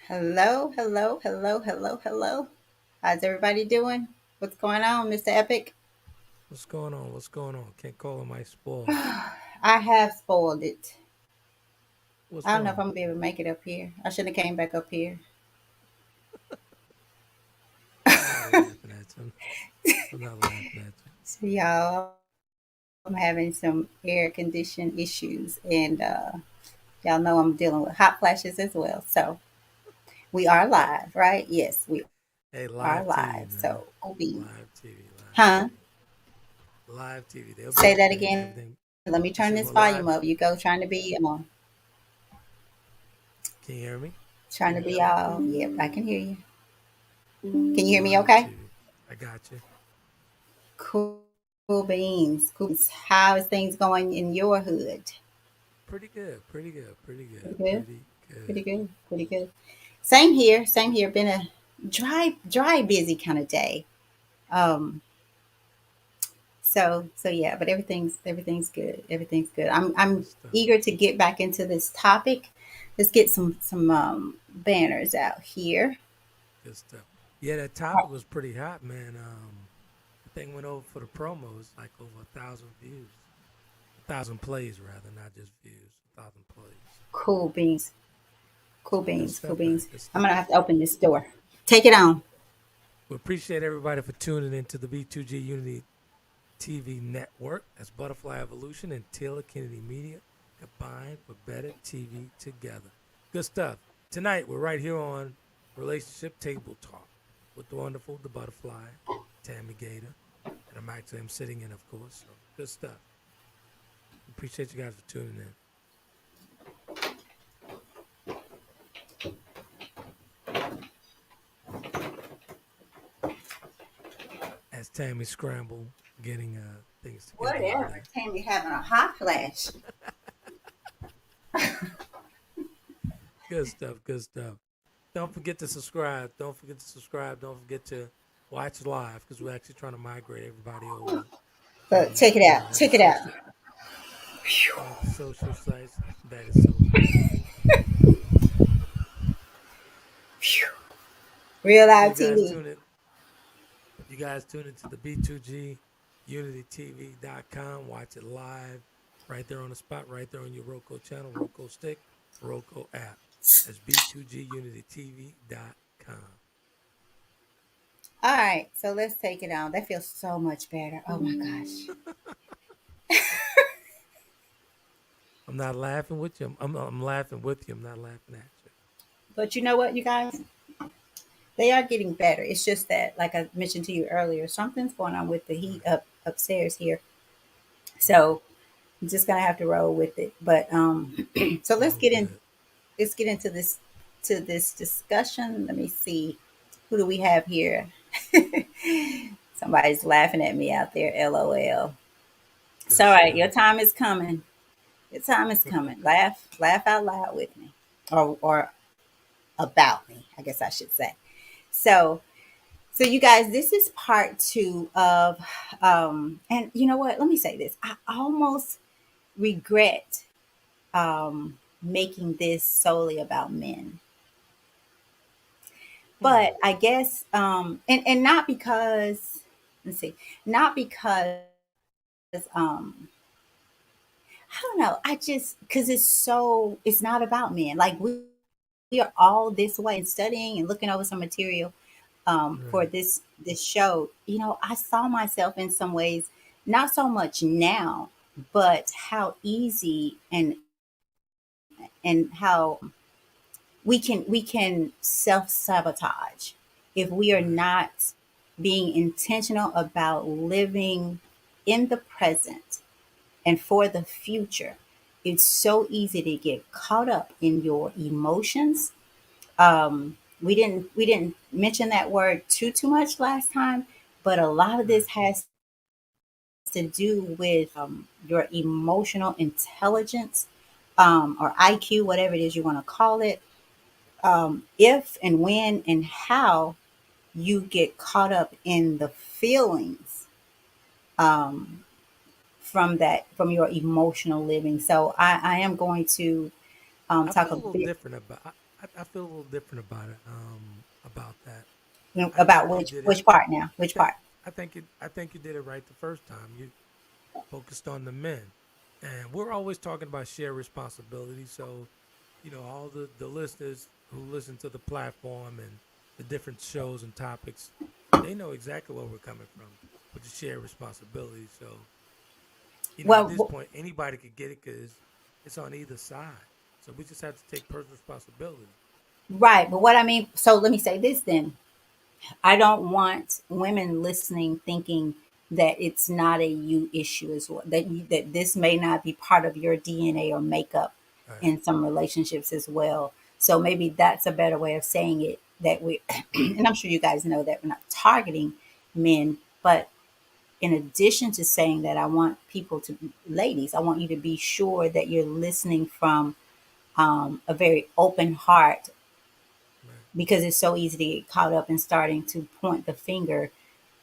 Hello, hello, hello, hello, hello. How's everybody doing? What's going on, Mr. Epic? What's going on? What's going on? Can't call it my spoiled. I have spoiled it. What's I don't know if wrong? I'm gonna be able to make it up here. I should have came back up here. I'm not laughing at you. I'm not laughing at you. So y'all, I'm having some air condition issues, and y'all know I'm dealing with hot flashes as well. So we are live, right? Yes, we Hey, are live TV, live. man. So Obi, Live TV, live huh? TV. Live TV. They'll be Say that okay. again. Everything. Let me I turn said, this we're volume live. up. You go trying to be Can you hear me? trying to be all. Yep, I can hear you. Can you hear me? Live Okay. TV. I got you. Cool, cool beans. Cool beans. How is things going in your hood? Pretty good. Pretty good. Pretty good. Pretty good. Pretty Pretty good. good. Pretty good. Same here. Same here. Been a dry, busy kind of day. Um. So yeah, but everything's good. Everything's good. I'm Good stuff. eager to get back into this topic. Let's get some banners out here. Good stuff. Yeah, that topic was pretty hot, man. The thing went over for the promos, like over 1,000 views. 1,000 plays, rather, not just views. 1,000 plays. Cool beans. Cool Good beans. Cool stuff, man. beans. Good I'm stuff. gonna have to open this door. Take it on. We appreciate everybody for tuning into the B2G Unity TV network. That's Butterfly Evolution and Taylor Kennedy Media combined for better TV together. Good stuff. Tonight, we're right here on Relationship Table Talk with the wonderful, the butterfly, Tammy Gator. And I'm sitting in, of course. So good stuff. Appreciate you guys for tuning in. As Tammy scramble getting things together over Whatever. there. Tammy having a hot flash. Good stuff. Good stuff. Don't forget to subscribe. Don't forget to subscribe. Don't forget to watch live because we're actually trying to migrate everybody over But from check it out. all the Check it out. social sites. That is so funny. Real So live TV. you guys tune into the B2G UnityTV.com. Watch it live right there on the spot, right there on your Roku channel, Roku stick, Roku app. That's B2G UnityTV.com. All right, so let's take it on. That feels so much better. Oh my gosh. I'm not laughing with you. I'm laughing with you. I'm not laughing at you. But you know what, you guys? They are getting better. It's just that, like I mentioned to you earlier, something's going on with the heat Right. upstairs here. Right. So I'm just gonna have to roll with it. But so All good. let's get into this discussion. Let me see. Who do we have here? Somebody's laughing at me out there. LOL. It's Good all right. Your stuff. time is coming. Your time is coming. Laugh out loud with me, or about me. I guess I should say. So, so you guys, this is part two of, and you know what? Let me say this. I almost regret making this solely about men, Hmm. but I guess, and not because, let's see, not because, um, I don't know. I just because it's not about men. Like we are all this way and studying and looking over some material for Right. this show. You know, I saw myself in some ways, not so much now, but how easy and how we can self sabotage if we are Right. not being intentional about living in the present and for the future. It's so easy to get caught up in your emotions. We didn't mention that word too much last time, but a lot of this Right. has to do with your emotional intelligence, or IQ, whatever it is you want to call it. If and when and how you get caught up in the feelings, um, from your emotional living. So I am going to I talk feel a a little bit. different about. I feel a little different about it. About that. I About think you did it. which part now? I Which think part? I think you did it right the first time. You focused on the men, and we're always talking about shared responsibility. So, all the listeners who listen to the platform and the different shows and topics, they know exactly where we're coming from with the shared responsibility. So, at this Well, point, anybody could get it because it's on either side. So we just have to take personal responsibility. right. But what I mean, so let me say this then. I don't want women listening thinking that it's not a you issue as well. That this may not be part of your DNA or makeup Right, in some relationships as well. So maybe that's a better way of saying it. That we, and I'm sure you guys know that we're not targeting men, but in addition to saying that, I want people to, ladies, I want you to be sure that you're listening from a very open heart, right, because it's so easy to get caught up in starting to point the finger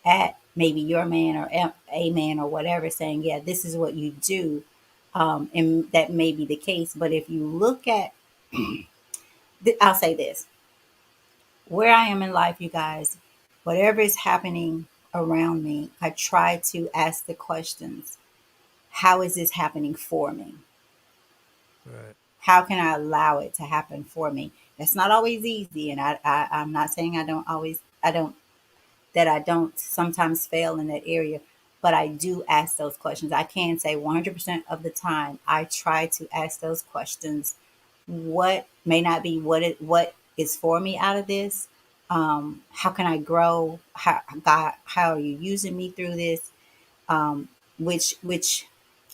at maybe your man or a man or whatever, saying, yeah, this is what you do. And that may be the case. But if you look at, I'll say this, where I am in life, you guys, whatever is happening around me, I try to ask the questions: how is this happening for me? right, How can I allow it to happen for me? That's not always easy. And I'm not saying I don't that I don't sometimes fail in that area, but I do ask those questions. I can say 100% of the time I try to ask those questions. What may not be what is for me out of this? How can I grow? How, God, how are you using me through this? Um, which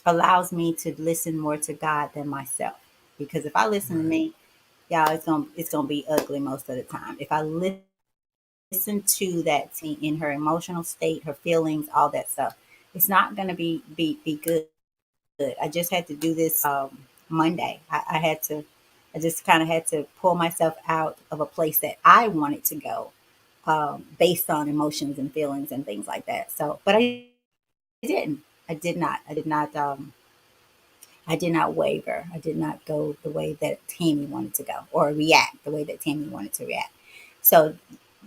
allows me to listen more to God than myself. Because if I listen to right. me, y'all, it's gonna be ugly most of the time. If I listen to that teen in her emotional state, her feelings, all that stuff, it's not going to be good. I just had to do this Monday. I had to, I just kind of had to pull myself out of a place that I wanted to go, based on emotions and feelings and things like that. So, but I didn't. I did not. I did not. I did not waver. I did not go the way that Tammy wanted to go, or react the way that Tammy wanted to react. So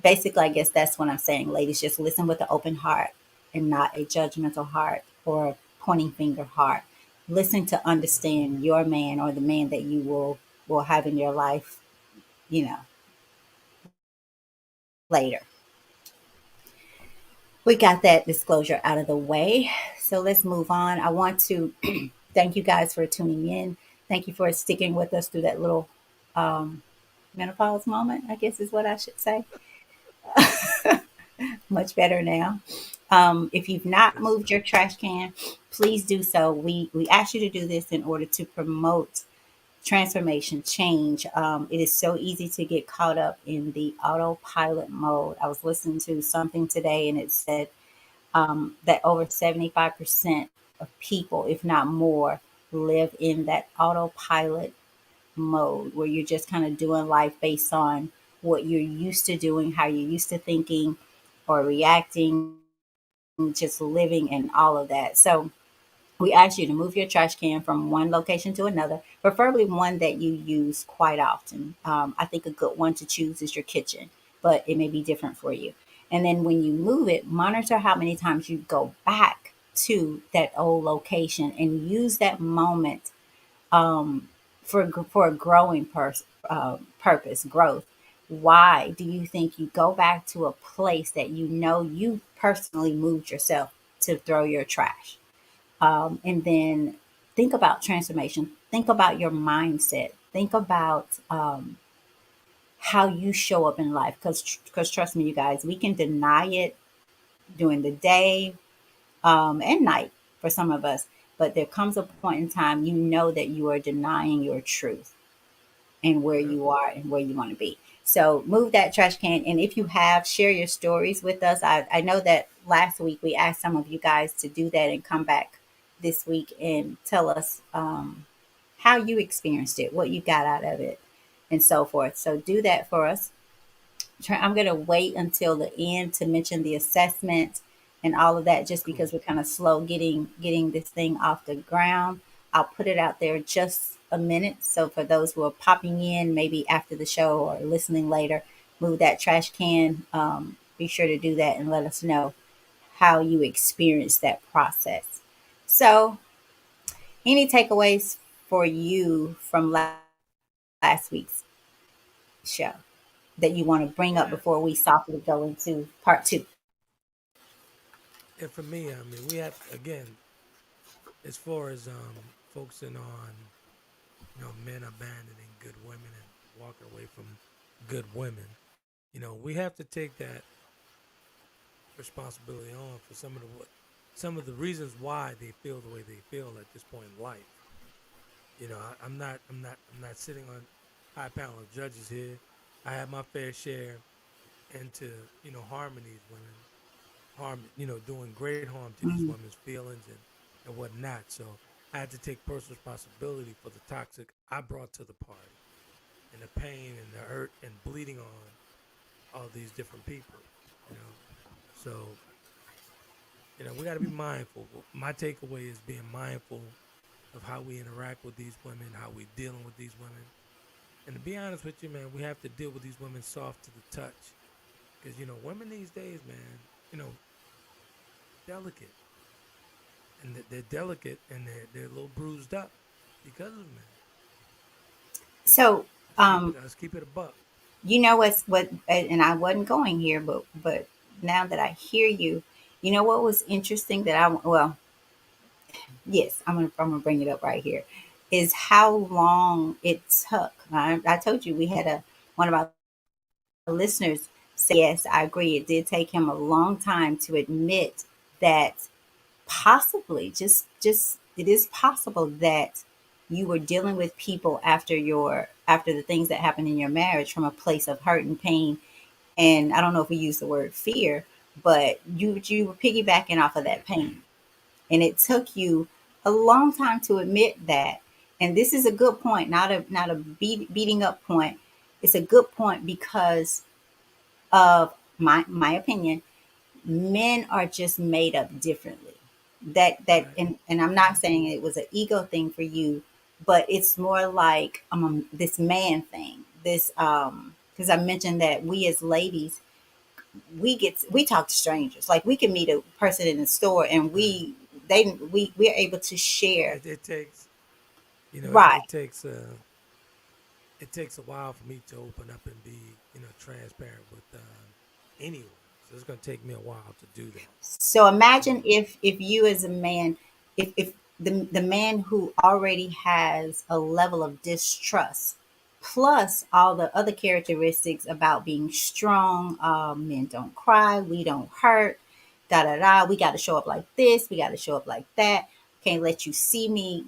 basically, I guess that's what I'm saying. Ladies, just listen with an open heart and not a judgmental heart or a pointing finger heart. Listen to understand your man or the man that you will have in your life, you know, later. We got that disclosure out of the way. So let's move on. I want to thank you guys for tuning in. Thank you for sticking with us through that little um, menopause moment, I guess is what I should say. Much better now. If you've not Good moved stuff. your trash can, please do so. We ask you to do this in order to promote transformation, change. It is so easy to get caught up in the autopilot mode. I was listening to something today, and it said that over 75% of people, if not more, live in that autopilot mode where you're just kind of doing life based on what you're used to doing, how you're used to thinking or reacting, just living and all of that. So we ask you to move your trash can from one location to another, preferably one that you use quite often. I think a good one to choose is your kitchen, but it may be different for you. And then when you move it, monitor how many times you go back to that old location and use that moment um, for a purpose, growth. Why do you think you go back to a place that you know you personally moved yourself to throw your trash? And then think about transformation. Think about your mindset. Think about how you show up in life. Because trust me, you guys, we can deny it during the day and night for some of us. But there comes a point in time you know that you are denying your truth and where Yep. you are and where you want to be. So move that trash can. And if you have, share your stories with us. I know that last week we asked some of you guys to do that and come back this week and tell us how you experienced it, what you got out of it, and so forth. So do that for us. I'm going to wait until the end to mention the assessment and all of that, just because Cool. we're kind of slow getting this thing off the ground. I'll put it out there just a minute. So for those who are popping in, maybe after the show or listening later, move that trash can. Be sure to do that and let us know how you experience that process. So, any takeaways for you from last week's show that you want to bring up Yeah, before we softly go into part two? and for me, I mean, we have again as far as focusing on men abandoning good women and walking away from good women. We have to take that responsibility on for some of the reasons why they feel the way they feel at this point in life. I'm not sitting on high panel of judges here. I have my fair share into harming these women, doing great harm to these Mm. women's feelings and whatnot. So I had to take personal responsibility for the toxic I brought to the party and the pain and the hurt and bleeding on all these different people. You know, so we got to be mindful. My takeaway is being mindful of how we interact with these women, how we dealing with these women. And to be honest with you, man, we have to deal with these women soft to the touch. Because, women these days, man, delicate. And they're delicate and they're a little bruised up because of men. So, um, Let's keep it a buck. you know what, and I wasn't going here, but now that I hear you, you know what was interesting that well, yes, I'm gonna bring it up right here, is how long it took. I told you we had one of our listeners say yes, I agree. It did take him a long time to admit that possibly just it is possible that you were dealing with people after the things that happened in your marriage from a place of hurt and pain, and I don't know if we use the word fear, but you were piggybacking off of that pain, and it took you a long time to admit that. And this is a good point, not a beating up point. It's a good point because of my opinion. Men are just made up differently. That Right. and I'm not saying it was an ego thing for you, but it's more like this man thing. This because I mentioned that we as ladies, we talk to strangers. Like we can meet a person in the store and Right. we're able to share. It takes, Right. it takes a while for me to open up and be, transparent with anyone. So it's going to take me a while to do that. So imagine So, if you as a man, if the man who already has a level of distrust, plus all the other characteristics about being strong, men don't cry, we don't hurt, da da da. We got to show up like this, we got to show up like that. Can't let you see me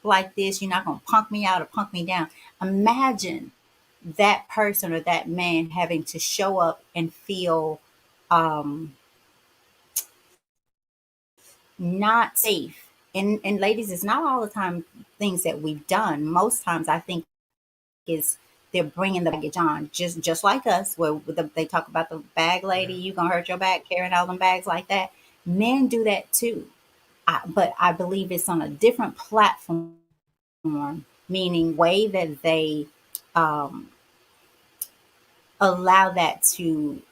like this. You're not gonna punk me out or punk me down. Imagine that person or that man having to show up and feel um not safe. And ladies, it's not all the time things that we've done. Most times, I think is they're bringing the baggage on, just like us, where they talk about the bag lady. yeah. You gonna hurt your back carrying all them bags like that. Men do that too, but I believe it's on a different platform, meaning way that they um, allow that to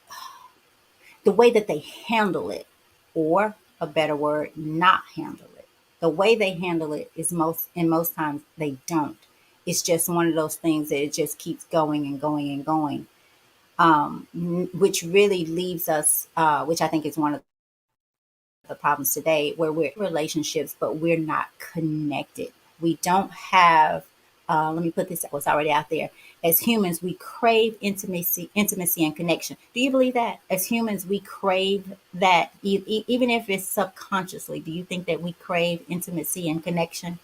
the way that they handle it, or a better word, not handle it. The way they handle it is most times they don't. It's just one of those things that it just keeps going and going and going, which really leaves us, which I think is one of the problems today, where we're in relationships, but we're not connected. We don't have, let me put this what's already out there. As humans, we crave intimacy and connection. Do you believe that? As humans, we crave that, even if it's subconsciously. Do you think that we crave intimacy and connection?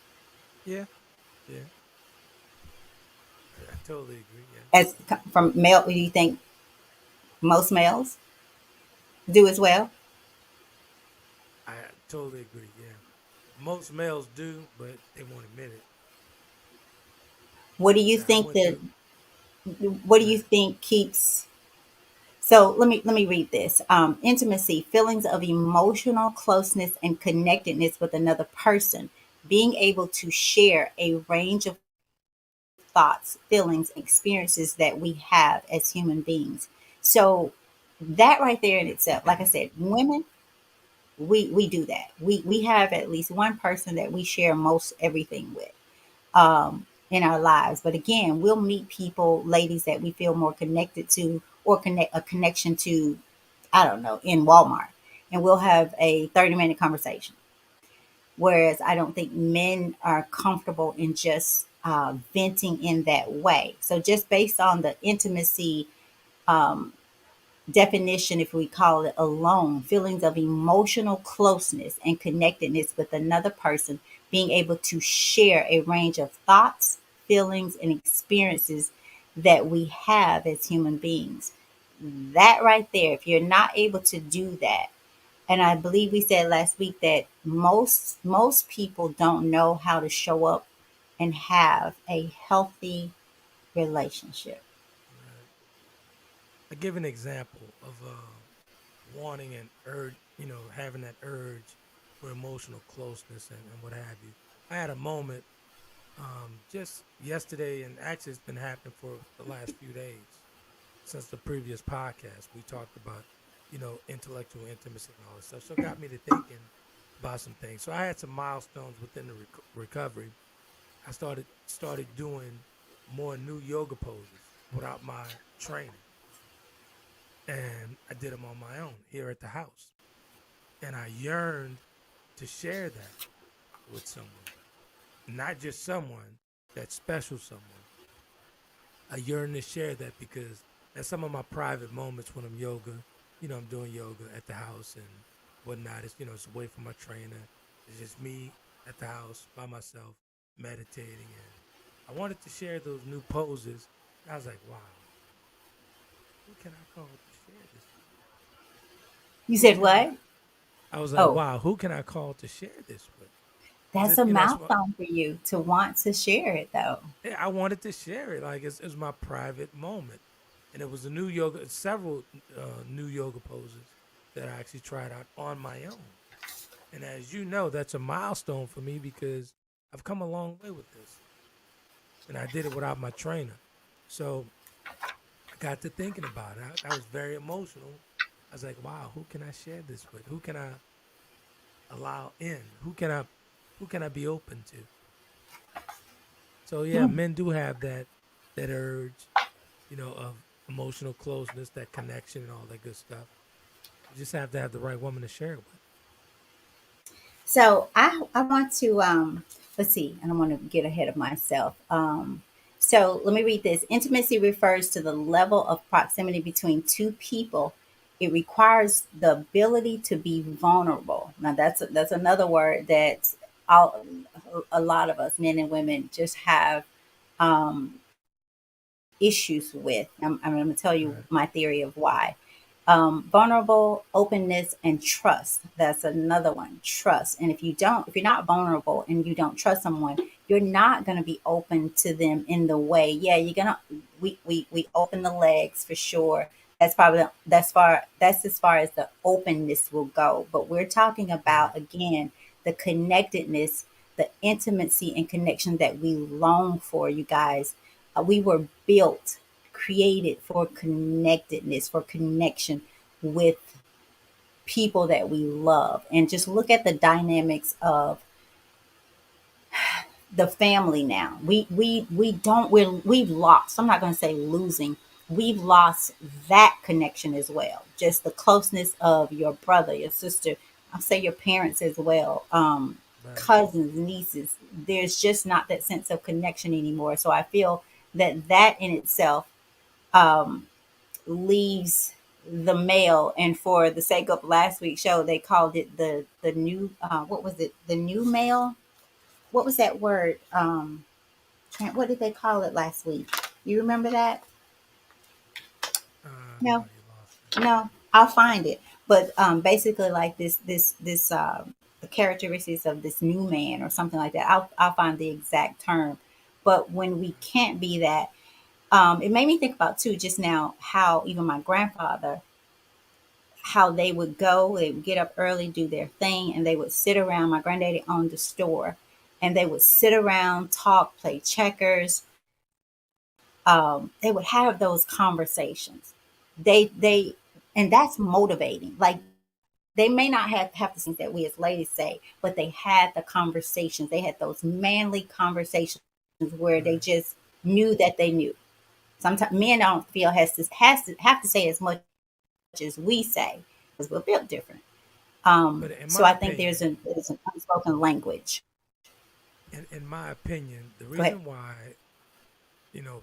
Yeah. Yeah. I totally agree. Yeah. As from male, do you think most males do as well? I totally agree. Yeah. Most males do, but they won't admit it. What do you I think went that? through. What do Go you ahead. think keeps? So let me read this. Intimacy, feelings of emotional closeness and connectedness with another person. being able to share a range of thoughts, feelings, and experiences that we have as human beings. So that right there in itself, like I said, women, we do that. We have at least one person that we share most everything with in our lives. But again, we'll meet people, ladies that we feel more connected to or connect a connection to, I don't know, in Walmart. And we'll have a 30-minute conversation. Whereas I don't think men are comfortable in just venting in that way. So just based on the intimacy definition, if we call it alone, feelings of emotional closeness and connectedness with another person, being able to share a range of thoughts, feelings, and experiences that we have as human beings. That right there, if you're not able to do that, and I believe we said last week that most people don't know how to show up and have a healthy relationship. Right. I give an example of wanting an urge, having that urge for emotional closeness and what have you. I had a moment just yesterday, and actually, it's been happening for the last few days since the previous podcast. We talked about, intellectual intimacy and all this stuff. So it got me to thinking about some things. So I had some milestones within the recovery. I started doing more new yoga poses without my trainer, and I did them on my own here at the house. And I yearned to share that with someone, not just someone, that special someone. I yearn to share that because at some of my private moments when I'm yoga, I'm doing yoga at the house and whatnot. It's away from my trainer. It's just me at the house by myself meditating. And I wanted to share those new poses. I was like, wow, who can I call to share this with? You Who said can I? what? I was like, Oh, wow, who can I call to share this with? Because that's a that's what milestone for you to want to share it, though. yeah, I wanted to share it. Like it's my private moment, and it was a new yoga, several new yoga poses that I actually tried out on my own. And as you know, that's a milestone for me because I've come a long way with this, and I did it without my trainer. So I got to thinking about it. I was very emotional. I was like, wow, who can I share this with? Who can I allow in? Who can I be open to? So yeah, Hmm. men do have that urge, of emotional closeness, that connection, and all that good stuff. You just have to have the right woman to share it with. So I want to let's see, I don't want to get ahead of myself. So let me read this. Intimacy refers to the level of proximity between two people. It requires the ability to be vulnerable. Now that's another word that all, a lot of us, men and women, just have issues with. I'm going to tell you Right, my theory of why. Vulnerable, openness, and trust. That's another one. Trust. And if you're not vulnerable and you don't trust someone, you're not going to be open to them in the way. Yeah, you're gonna. We open the legs for sure. That's probably that's as far as the openness will go. But we're talking right, about again the connectedness, the intimacy and connection that we long for. You guys, we were built, created for connectedness, for connection with people that we love. And just look at the dynamics of the family now. We don't we've lost. I'm not going to say losing. We've lost that connection as well. Just the closeness of your brother, your sister. I'll say your parents as well. right. Cousins, nieces. There's just not that sense of connection anymore. So I feel that that in itself leaves the male. And for the sake of last week's show, they called it the new what was it? The new male. What was that word? What did they call it last week? You remember that? No, No, you lost me. no. I'll find it. But basically, like this the characteristics of this new man or something like that. I'll find the exact term. But when we can't be that, it made me think about too just now how even my grandfather, how they would go, they would get up early, do their thing, and they would sit around. My granddaddy owned a store, and they would sit around, talk, play checkers. They would have those conversations. They Right. and that's motivating. Like they may not have the things that we as ladies say, but they had the conversations. They had those manly conversations where they Right. just knew that they knew. Sometimes men don't feel has to have to say as much as we say because we're built different. But So in I my think opinion, there's an unspoken language. in my opinion, the Go ahead. reason why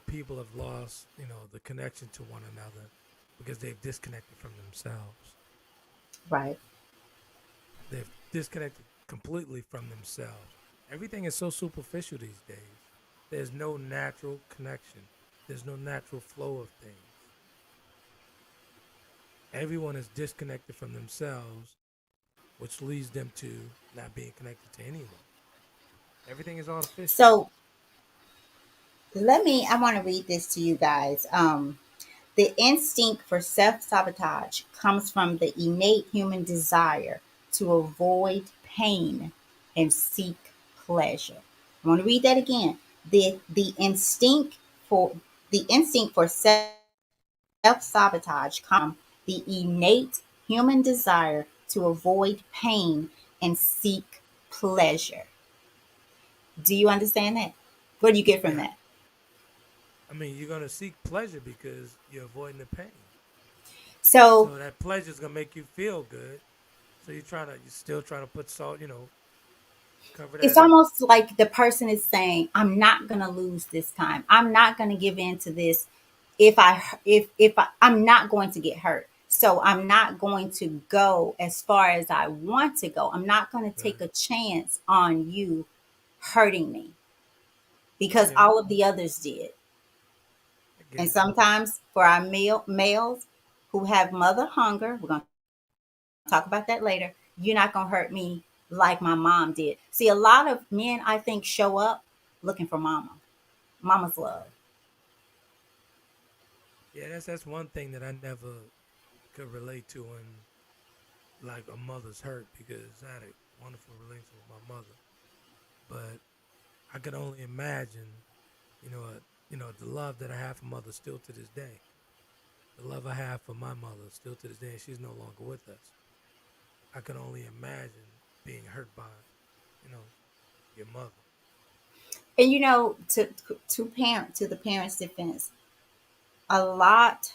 people have lost the connection to one another because they've disconnected from themselves. Right. They've disconnected completely from themselves. Everything is so superficial these days. There's no natural connection. There's no natural flow of things. Everyone is disconnected from themselves, which leads them to not being connected to anyone. Everything is artificial. So I want to read this to you guys. The instinct for self sabotage comes from the innate human desire to avoid pain and seek pleasure. I want to read that again. The for instinct for self sabotage comes from the innate human desire to avoid pain and seek pleasure. Do you understand that? What do you get from Yeah, that? I mean, you're gonna seek pleasure because you're avoiding the pain. So So that pleasure is gonna make you feel good. So you're still trying to put salt, cover it's that up. almost like the person is saying, I'm not going to lose this time. I'm not going to give in to this. I'm not going to get hurt. So I'm not going to go as far as I want to go. I'm not going to take Right. a chance on you hurting me because Yeah, all of the others did. I get And it. sometimes for our males who have mother hunger, we're going to talk about that later. You're not going to hurt me like my mom did. See, a lot of men, I think, show up looking for mama's love. Right. Yeah, that's one thing that I never could relate to in like a mother's hurt because I had a wonderful relationship with my mother. But I could only imagine, the love that I have for mother still to this day. The love I have for my mother still to this day, and she's no longer with us. I could only imagine being hurt by, you know, your mother. And to the parents' defense, a lot.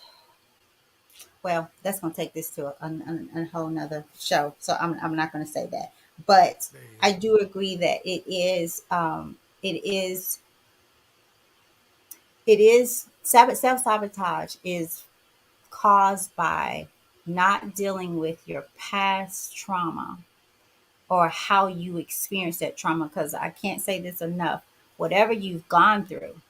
Well, that's going to take this to a whole nother show, so I'm not going to say that. But There you I go. do agree that it is self sabotage is caused by not dealing with your past trauma or how you experience that trauma. Because I can't say this enough. Whatever you've gone through,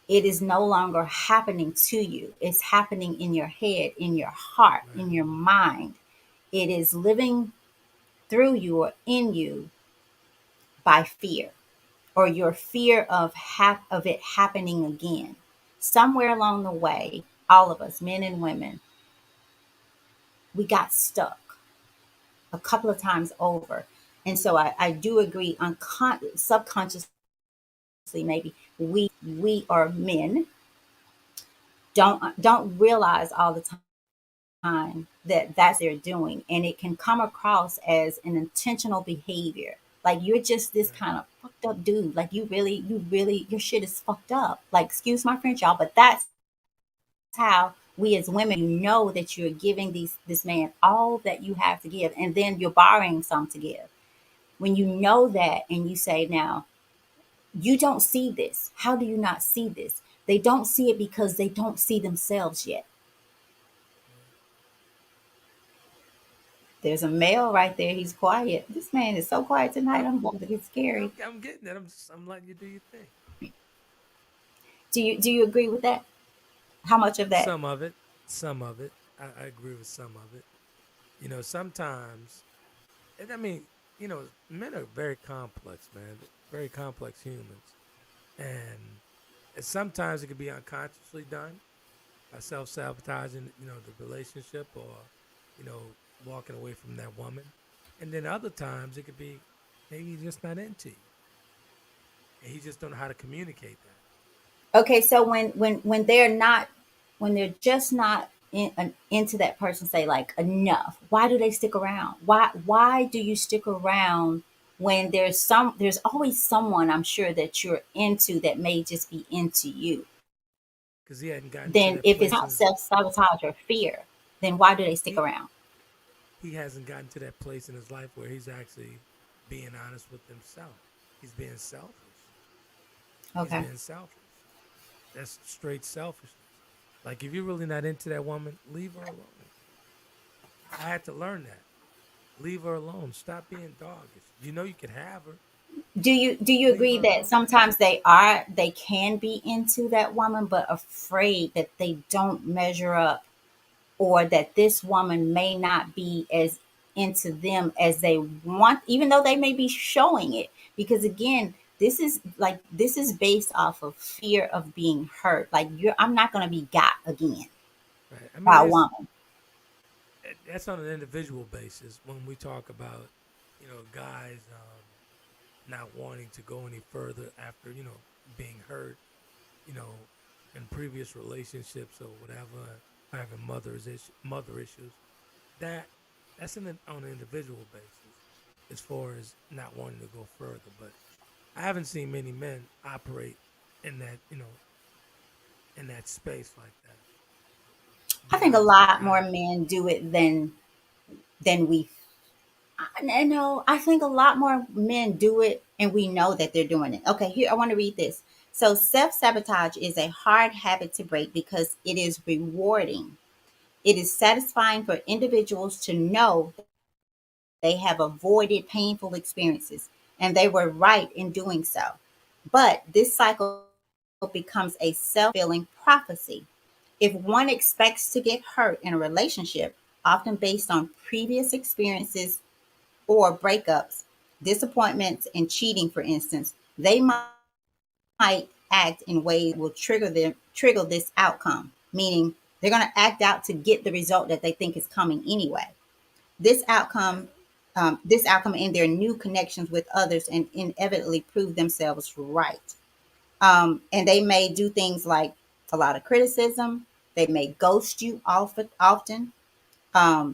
it is no longer happening to you. It's happening in your head, in your heart, Right. in your mind. It is living through you or in you by fear or your fear of of it happening again. Somewhere along the way, all of us, men and women, we got stuck a couple of times over. And so I do agree, subconsciously, maybe we are men don't realize all the time that that's what they're doing, and it can come across as an intentional behavior. Like you're just this kind of Right. fucked up dude. Like you really, your shit is fucked up. Like excuse my French, y'all, but that's how we as women, when you know that you're giving this man all that you have to give, and then you're borrowing some to give. When you know that, and you say, now you don't see this. How do you not see this? They don't see it because they don't see themselves yet. Right. There's a male right there. He's quiet. This man is so quiet tonight. I'm, I'm about to get scary. I'm getting it. I'm letting you do your thing. Do you agree with that? How much of that? Some of it, some of it. I agree with some of it. Sometimes, and I mean, men are very complex, man. Very complex humans, and sometimes it can be unconsciously done by self sabotaging, the relationship or, walking away from that woman. And then other times it could be maybe just not into you. and he just don't know how to communicate that. Okay, so when they're not, when they're just not into that person, say like enough, why do they stick around? Why do you stick around when there's always someone, I'm sure, that you're into that may just be into you? Because he hadn't gotten to Then that if it's place in not his self-sabotage or fear, then why do they stick he around? he hasn't gotten to that place in his life where he's actually being honest with himself. He's being selfish. He's Okay. being selfish. That's straight selfishness. Like if you're really not into that woman, leave her alone. I had to learn that. Leave her alone. Stop being doggish. You know you could have her. Do you Leave agree her that alone. sometimes they can be into that woman but afraid that they don't measure up, or that this woman may not be as into them as they want, even though they may be showing it? Because again, this is based off of fear of being hurt. Like, I'm not going to be got again Right. I mean, by a there's woman. that's on an individual basis when we talk about, guys not wanting to go any further after, being hurt, you know, in previous relationships or whatever, having mother issues. That that's on an individual basis as far as not wanting to go further. But I haven't seen many men operate in that, in that space like that. I Being think a honest with lot more God. men do it than we. I know. I think a lot more men do it, and we know that they're doing it. Okay, here I want to read this. So, self sabotage is a hard habit to break because it is rewarding. It is satisfying for individuals to know they have avoided painful experiences and they were right in doing so. But this cycle becomes a self fulfilling prophecy. If one expects to get hurt in a relationship, often based on previous experiences or breakups, disappointments, and cheating, for instance, they might act in ways that will trigger this outcome, meaning they're going to act out to get the result that they think is coming anyway. This Yeah. outcome, this outcome in their new connections with others and inevitably prove themselves right. And they may do things like a lot of criticism. They may ghost you often,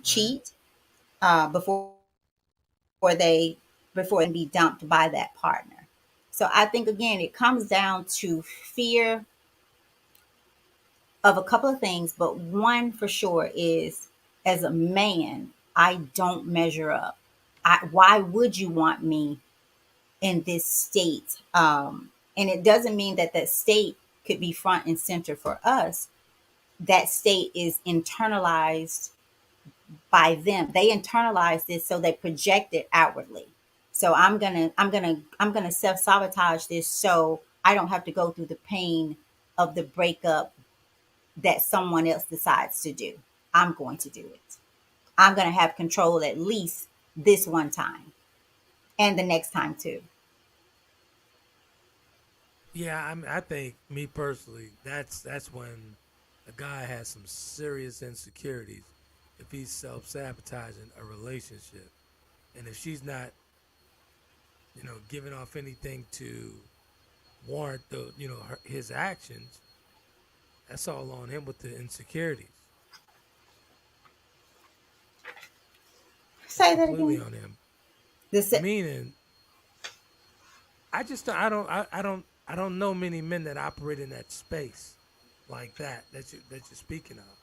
Right. cheat before they before they can be dumped by that partner. So I think again it comes down to fear of a couple of things, but one for sure is, as a man, I don't measure up. Why would you want me in this state? And it doesn't mean that that state could be front and center for us. That state is internalized by them. They internalize this, so they project it outwardly. So I'm gonna self sabotage this so I don't have to go through the pain of the breakup that someone else decides to do. I'm going to do it. I'm going to have control at least this one time and the next time too. Yeah, I think me personally, that's when a guy has some serious insecurities if he's self sabotaging a relationship, and if she's not, giving off anything to warrant his actions, that's all on him with the insecurities. That's Say that completely again. on him. This Meaning, I don't know many men that operate in that space like that you're speaking of.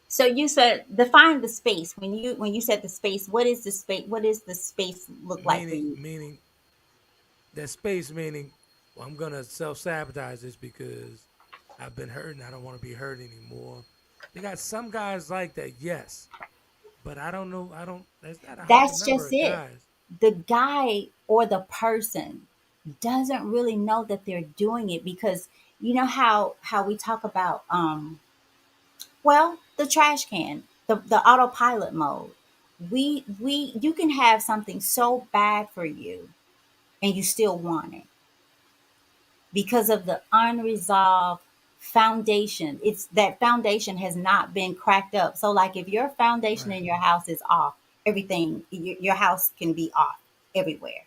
so you said define the space. When you said the space, what is the space? What does the space look like for Meaning you? meaning that space meaning, well, I'm gonna self sabotage this because I've been hurt and I don't want to be hurt anymore. They got some guys like that, yes, but I don't know. I don't. There's not a high That's number just of it. guys. The guy or the person doesn't really know that they're doing it, because you know how we talk about well, the trash can, the autopilot mode. We you can have something so bad for you and you still want it because of the unresolved foundation. It's that foundation has not been cracked up. So like if your foundation in Right. your house is off, everything your house can be off everywhere.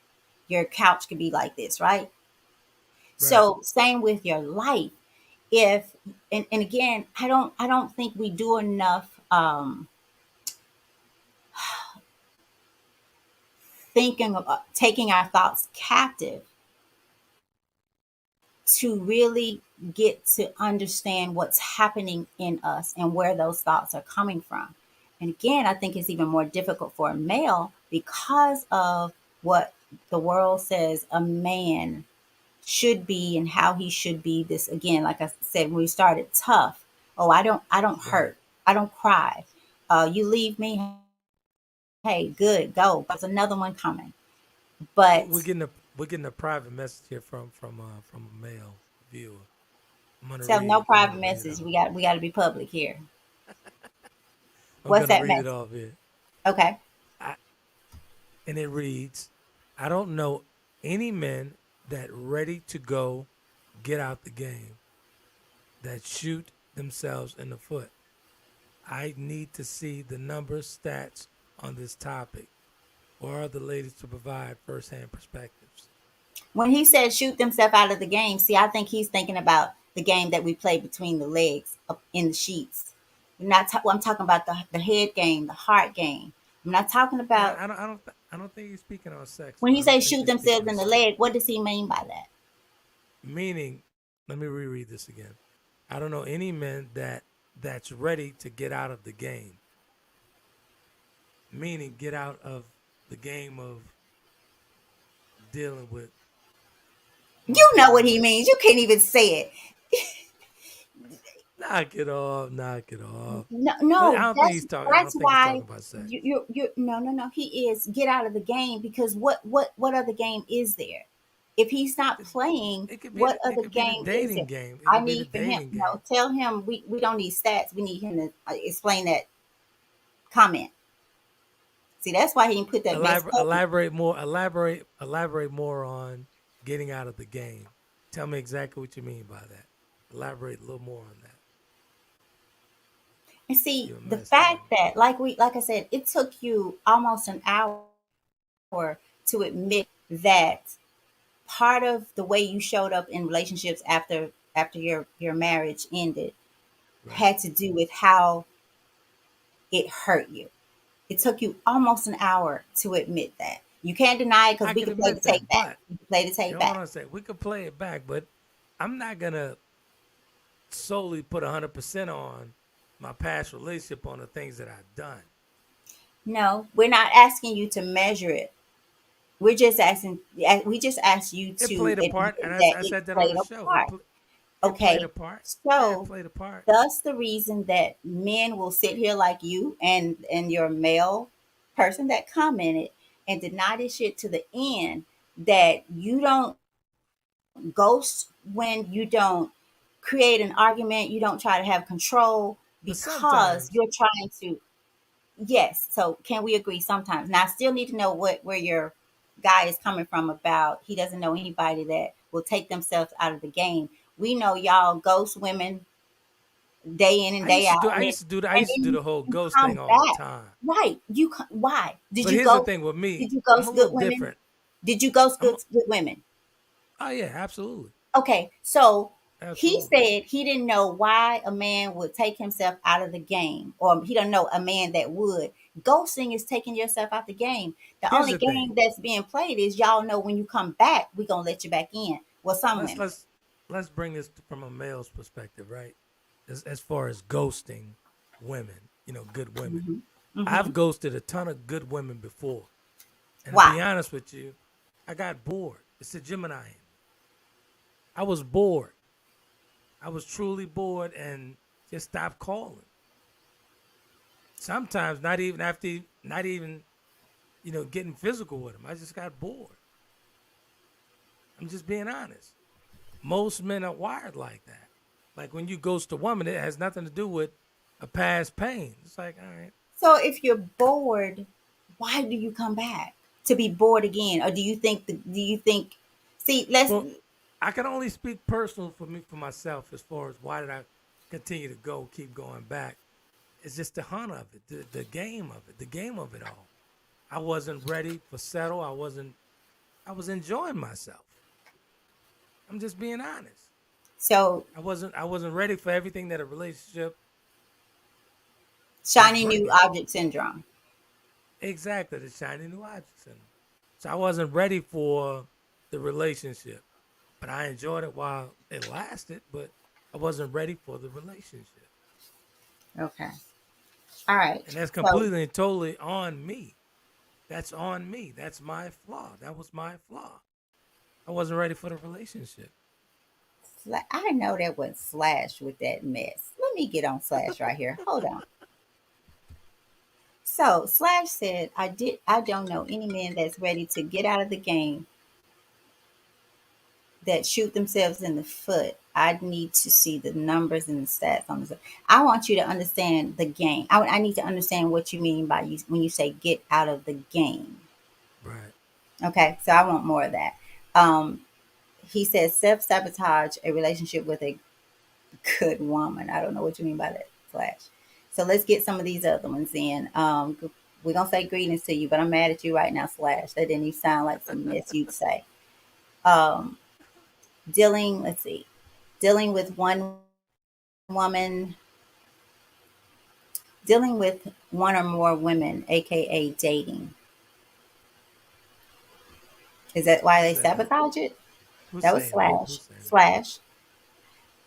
Your couch could be like this, right? Right. So same with your life. If and again, I don't think we do enough thinking of taking our thoughts captive to really get to understand what's happening in us and where those thoughts are coming from. And again, I think it's even more difficult for a male because of what the world says a man should be and how he should be. This again, like I said, when we started tough. Oh, I don't Right. hurt. I don't cry. You leave me, hey, good, go. There's another one coming. We're But getting a we're getting a private message here from a male viewer. tell no I'm gonna private read it message. off. We got to be public here. I'm What's gonna that read it message? off here. Okay. I, and it reads, I don't know any men that ready to go get out the game that shoot themselves in the foot. I need to see the numbers, stats on this topic, or are the ladies to provide firsthand perspectives? When he said shoot themselves out of the game, see, I think he's thinking about the game that we play between the legs up in the sheets. I'm talking about the head game, the heart game. I'm not talking Now, about I don't think he's speaking on sex when though. he I don't says think shoot he's speaking themselves on in the sex. leg. What does he mean by that? Meaning, let me reread this again. I don't know any men that's ready to get out of the game. Meaning, get out of the game of dealing with You multiple know what he women. means. You can't even say it. Knock it off, knock it off. No, But I no, don't think he's talking. I that's don't think he's why talking about sex. you no. He is get out of the game because what other game is there? If he's not playing, what It other could be the game is dating it? game. It I could be the need for him. dating game. No, tell him we don't need stats. We need him to explain that comment. See, that's why he didn't put that mess public. Elaborate more on getting out of the game. Tell me exactly what you mean by that. Elaborate a little more on that. And see, You're a the mess, fact Tammy. that like I said, it took you almost an hour to admit that part of the way you showed up in relationships after your marriage ended Right. had to do with how it hurt you. It took you almost an hour to admit that. You can't deny it because I we can could play the admit that, tape back. but We could play the you tape know what back. I'm saying? We could play it back, but I'm not gonna solely put 100% on my past relationship on the things that I've done. No, we're not asking you to measure it. We're just asking. We just asked you It to played a part, and admit that I it said that on played the a show. part. It played Okay, a part. Yeah, it so played a part. thus the reason that men will sit here like you and your male person that commented and deny this shit to the end that you don't ghost when you don't create an argument, you don't try to have control But because sometimes you're trying to. Yes, so can we agree sometimes? Now I still need to know what where your guy is coming from about he doesn't know anybody that will take themselves out of the game. We know y'all ghost women day in and day out, I and used to then do you, the whole you ghost come thing all the back. time. Right? Why But here's the thing with me, Did you I'm a ghost little good women? different. Did you ghost I'm good women? Oh yeah, absolutely. Okay, so he Absolutely. said he didn't know why a man would take himself out of the game, or he don't know a man that would. Ghosting is taking yourself out the game. The Here's only the thing. game that's being played is y'all know when you come back, we gonna let you back in. Well, some Let's women. let's let's bring this from a male's perspective, right? As far as ghosting women, good women. Hmm. Hmm. I've ghosted a ton of good women before. And to Why? be honest with you, I got bored. It's a Gemini in me. I was bored. I was truly bored and just stopped calling. Sometimes not even, getting physical with them. I just got bored. I'm just being honest. Most men are wired like that. Like when you ghost a woman, it has nothing to do with a past pain. It's like, all right. So if you're bored, why do you come back to be bored again? Or do you think see, let's Well, I can only speak personal for myself as far as why did I continue to keep going back. It's just the hunt of it, the game of it, the game of it all. I wasn't ready for settle. I was enjoying myself. I'm just being honest. So I wasn't ready for everything that a relationship was shiny new bringing. object syndrome. Exactly, the shiny new object syndrome. So I wasn't ready for the relationship, but I enjoyed it while it lasted. But I wasn't ready for the relationship, Okay. All right. and that's So completely and totally on me. That's on me. That's my flaw. That was my flaw. I wasn't ready for the relationship. I know that went Slash with that mess. Let me get on Slash right here. Hold on. So Slash said, I don't know any man that's ready to get out of the game that shoot themselves in the foot. I need to see the numbers and the stats on this. I want you to understand the game. I need to understand what you mean by you when you say get out of the game. Right. Okay, so I want more of that. Um, he says self sabotage a relationship with a good woman. I don't know what you mean by that, Flash. So let's get some of these other ones in. We're gonna say greetings to you, but I'm mad at you right now, Slash. That didn't even sound like some mess you'd say. Um, let's see, dealing with one woman, dealing with one or more women, aka dating. Is that why Who they said that? sabotage it? Who's That was saying that? Slash. Who's saying that? Slash.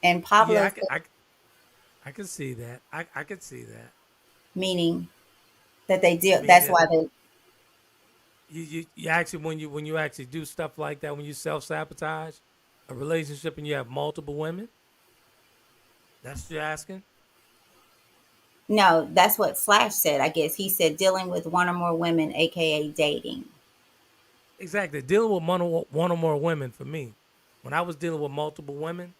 And Yeah, Pablo said, I can see that. I could see that. meaning that they deal. That's Meaning why they. you actually when you actually do stuff like that, when you self sabotage a relationship and you have multiple women, that's what you're asking. No, that's what Slash said. I guess he said dealing with one or more women, aka dating. Exactly. Dealing with one or more women for me. When I was dealing with multiple women,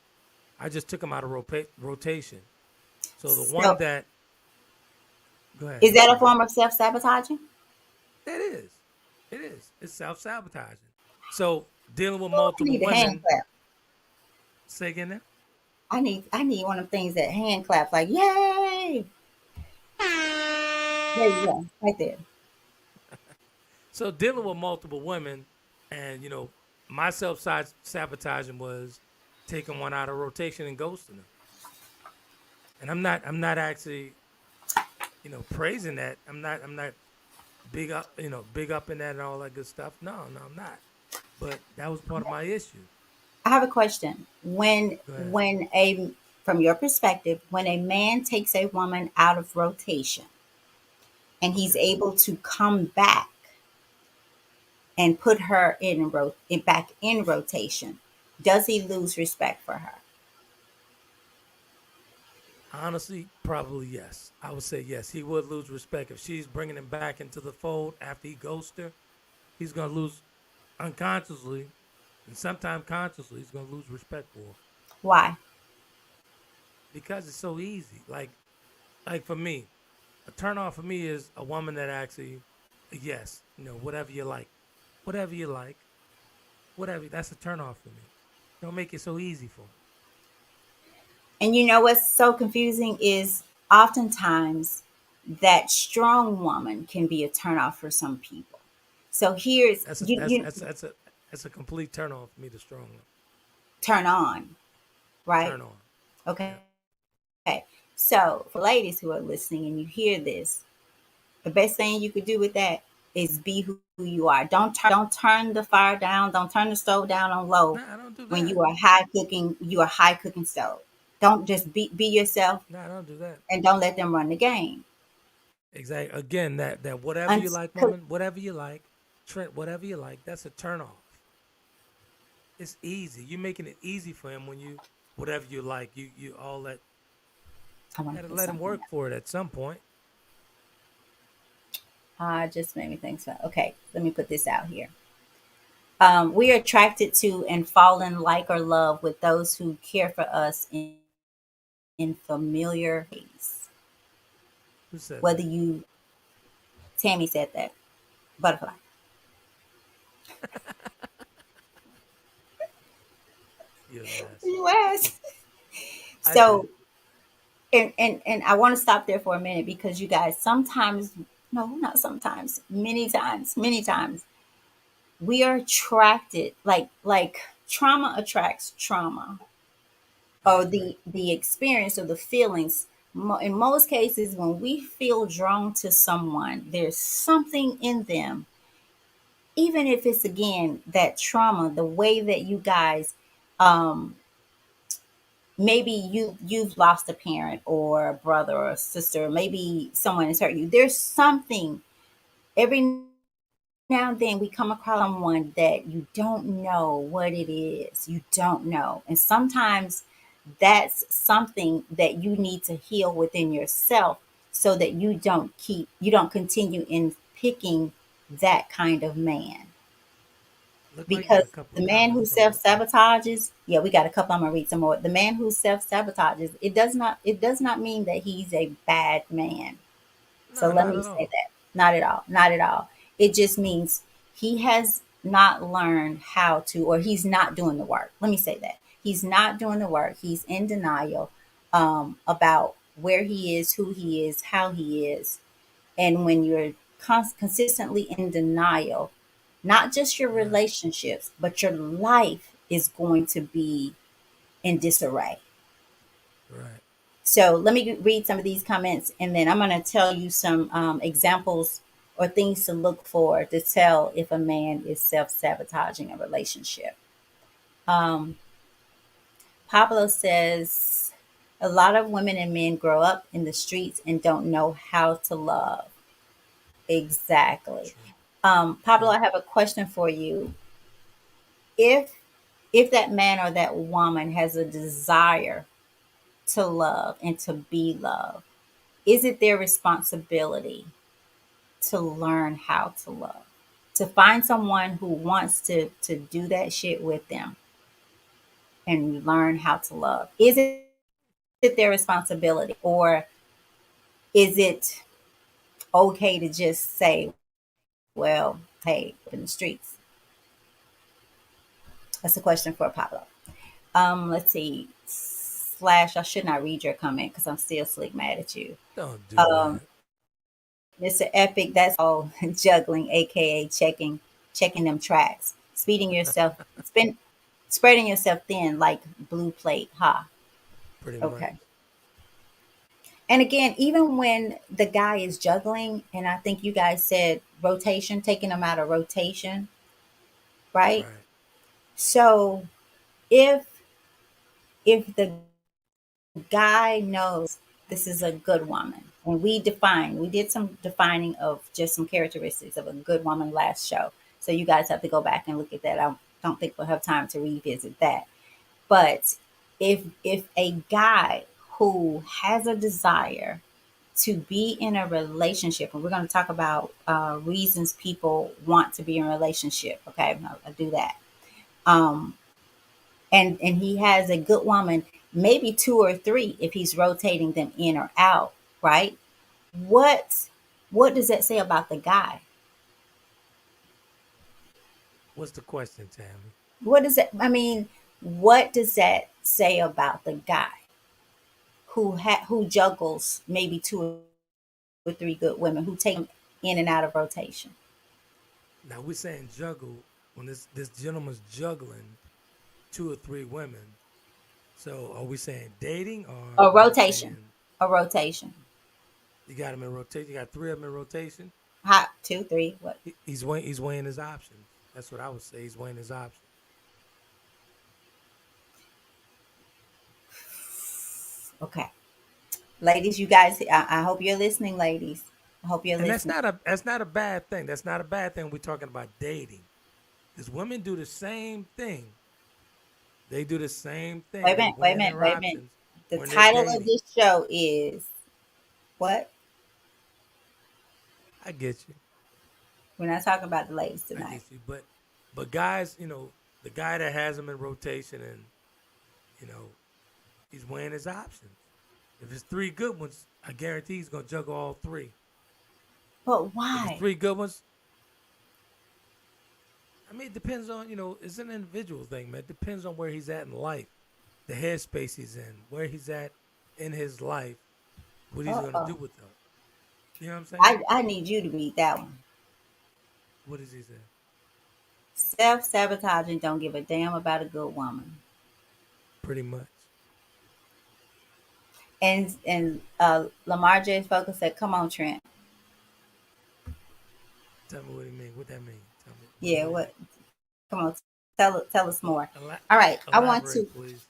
I just took them out of rotation. So the one So, that go ahead, is I'm that a sorry. form of self sabotaging? That is. It is. It's self sabotaging. So dealing with Oh, I multiple need a hand women, clap. say again now. I need one of the things that hand claps like yay. There you go, right there. So dealing with multiple women, and my self sabotaging was taking one out of rotation and ghosting them. And I'm not actually praising that. I'm not big up in that and all that good stuff. No, no, I'm not. But that was part of my issue. I have a question. When Go ahead. when a from your perspective, when a man takes a woman out of rotation and he's Okay. able to come back and put her back in rotation, does he lose respect for her? Honestly, probably yes. I would say yes. He would lose respect if she's bringing him back into the fold after he ghosted her. He's gonna lose unconsciously, and sometimes consciously. He's gonna lose respect for her Why? because it's so easy. Like for me, a turn off for me is a woman that actually, yes, whatever you like, whatever you like, whatever. That's a turn off for me. Don't make it so easy for me. And you know what's so confusing is oftentimes that strong woman can be a turnoff for some people. So here's That's a that's you that's that's a that's a complete turn off for me. The strong one, turn on, right? turn on. Okay. Yeah. So for ladies who are listening and you hear this, the best thing you could do with that is be who you are. Don't turn the fire down. Don't turn the stove down on low No, I don't do when that. you are high cooking. You are high cooking stove. Don't just be yourself No, I don't do that. and don't let them run the game. Exactly. Again, that whatever Un- you like, woman, whatever you like, Trent, whatever you like, that's a turn off. It's easy. You're making it easy for him when you whatever you like. You all that. I You want to got to put let him something work for it at some point. just made me think so. Okay, let me put this out here. We are attracted to and fall in like or love with those who care for us in familiar ways. Who said Whether that? you, Tammy said that, butterfly. You're a mess. You asked. I So, did. and I want to stop there for a minute because you guys sometimes, no, not sometimes, many times, we are attracted, like trauma attracts trauma, I or agree. the experience or the feelings. In most cases, when we feel drawn to someone, there's something in them, even if it's again that trauma, the way that you guys, um, maybe you've lost a parent or a brother or a sister, maybe someone has hurt you. There's something. Every now and then we come across someone that you don't know what it is. You don't know. And sometimes that's something that you need to heal within yourself, so that you don't continue in picking that kind of man. Look like you got Because a couple the of man comments who coming self up here. sabotages, yeah, we got a couple. I'm gonna read some more. The man who self sabotages, it does not mean that he's a bad man. So No, let not me at say all. that. Not at all. Not at all. It just means he has not learned how to, or he's not doing the work. Let me say that. He's not doing the work. He's in denial, about where he is, who he is, how he is. And when you're consistently in denial, not just your Right, relationships, but your life is going to be in disarray. right. So let me read some of these comments, and then I'm going to tell you some examples or things to look for to tell if a man is self sabotaging a relationship. Um, Pablo says a lot of women and men grow up in the streets and don't know how to love. Exactly. True, Pablo, true. I have a question for you. If that man or that woman has a desire to love and to be loved, is it their responsibility to learn how to love, to find someone who wants to do that shit with them and learn how to love? Is it their responsibility, or is it okay to just say, well, hey, in the streets? That's a question for Pablo. Let's see. Slash, I should not read your comment because I'm still slick mad at you. Don't do Um, that. Mr. Epic, that's all juggling, aka checking them tracks, speeding yourself, spin, spreading yourself thin like blue plate. Ha. Pretty much. Okay. And again, even when the guy is juggling, and I think you guys said rotation, taking them out of rotation, right? Right. So if the guy knows this is a good woman, and we did some defining of just some characteristics of a good woman last show. So you guys have to go back and look at that. I don't think we'll have time to revisit that. But if a guy who has a desire to be in a relationship, and we're going to talk about reasons people want to be in a relationship. Okay, I'll do that. Um, and he has a good woman, maybe two or three if he's rotating them in or out, right? What what does that say about the guy? What's the question, Tammy? What does that I mean, what does that say about the guy who juggles maybe two or three good women, who take them in and out of rotation? Now we're saying juggle when this gentleman's juggling two or three women. So are we saying dating or A are we rotation. saying A rotation. you got him in rotation? You got three of them in rotation. Hot two, three, what? He's weighing his options. That's what I would say. He's weighing his options. Okay. Ladies, you guys, I hope you're listening, ladies. I hope you're And that's listening. not a bad thing. That's not a bad thing. We're talking about dating because women do the same thing. They do the same thing. Wait a They're minute, wait a weighing minute, their wait a minute. options The when they're title of dating. this show is what? I get you. We're not talking about the ladies I tonight. get you. But guys, the guy that has him in rotation and you know he's weighing his options. If it's three good ones, I guarantee he's gonna juggle all three. But If it's why? three good ones, I mean, it depends on, it's an individual thing, man. It depends on where he's at in life, the headspace he's in, where he's at in his life, what he's going to Uh-uh. do with them. You know what I'm saying? I need you to read that one. What does he say? Self-sabotaging don't give a damn about a good woman. Pretty much. And Lamar J. Focus said, "Come on, Trent." Tell me what you mean. What that mean? Tell me. Yeah, What do you mean? what? Come on, tell us more. Ela- All right, I want to. elaborate, please.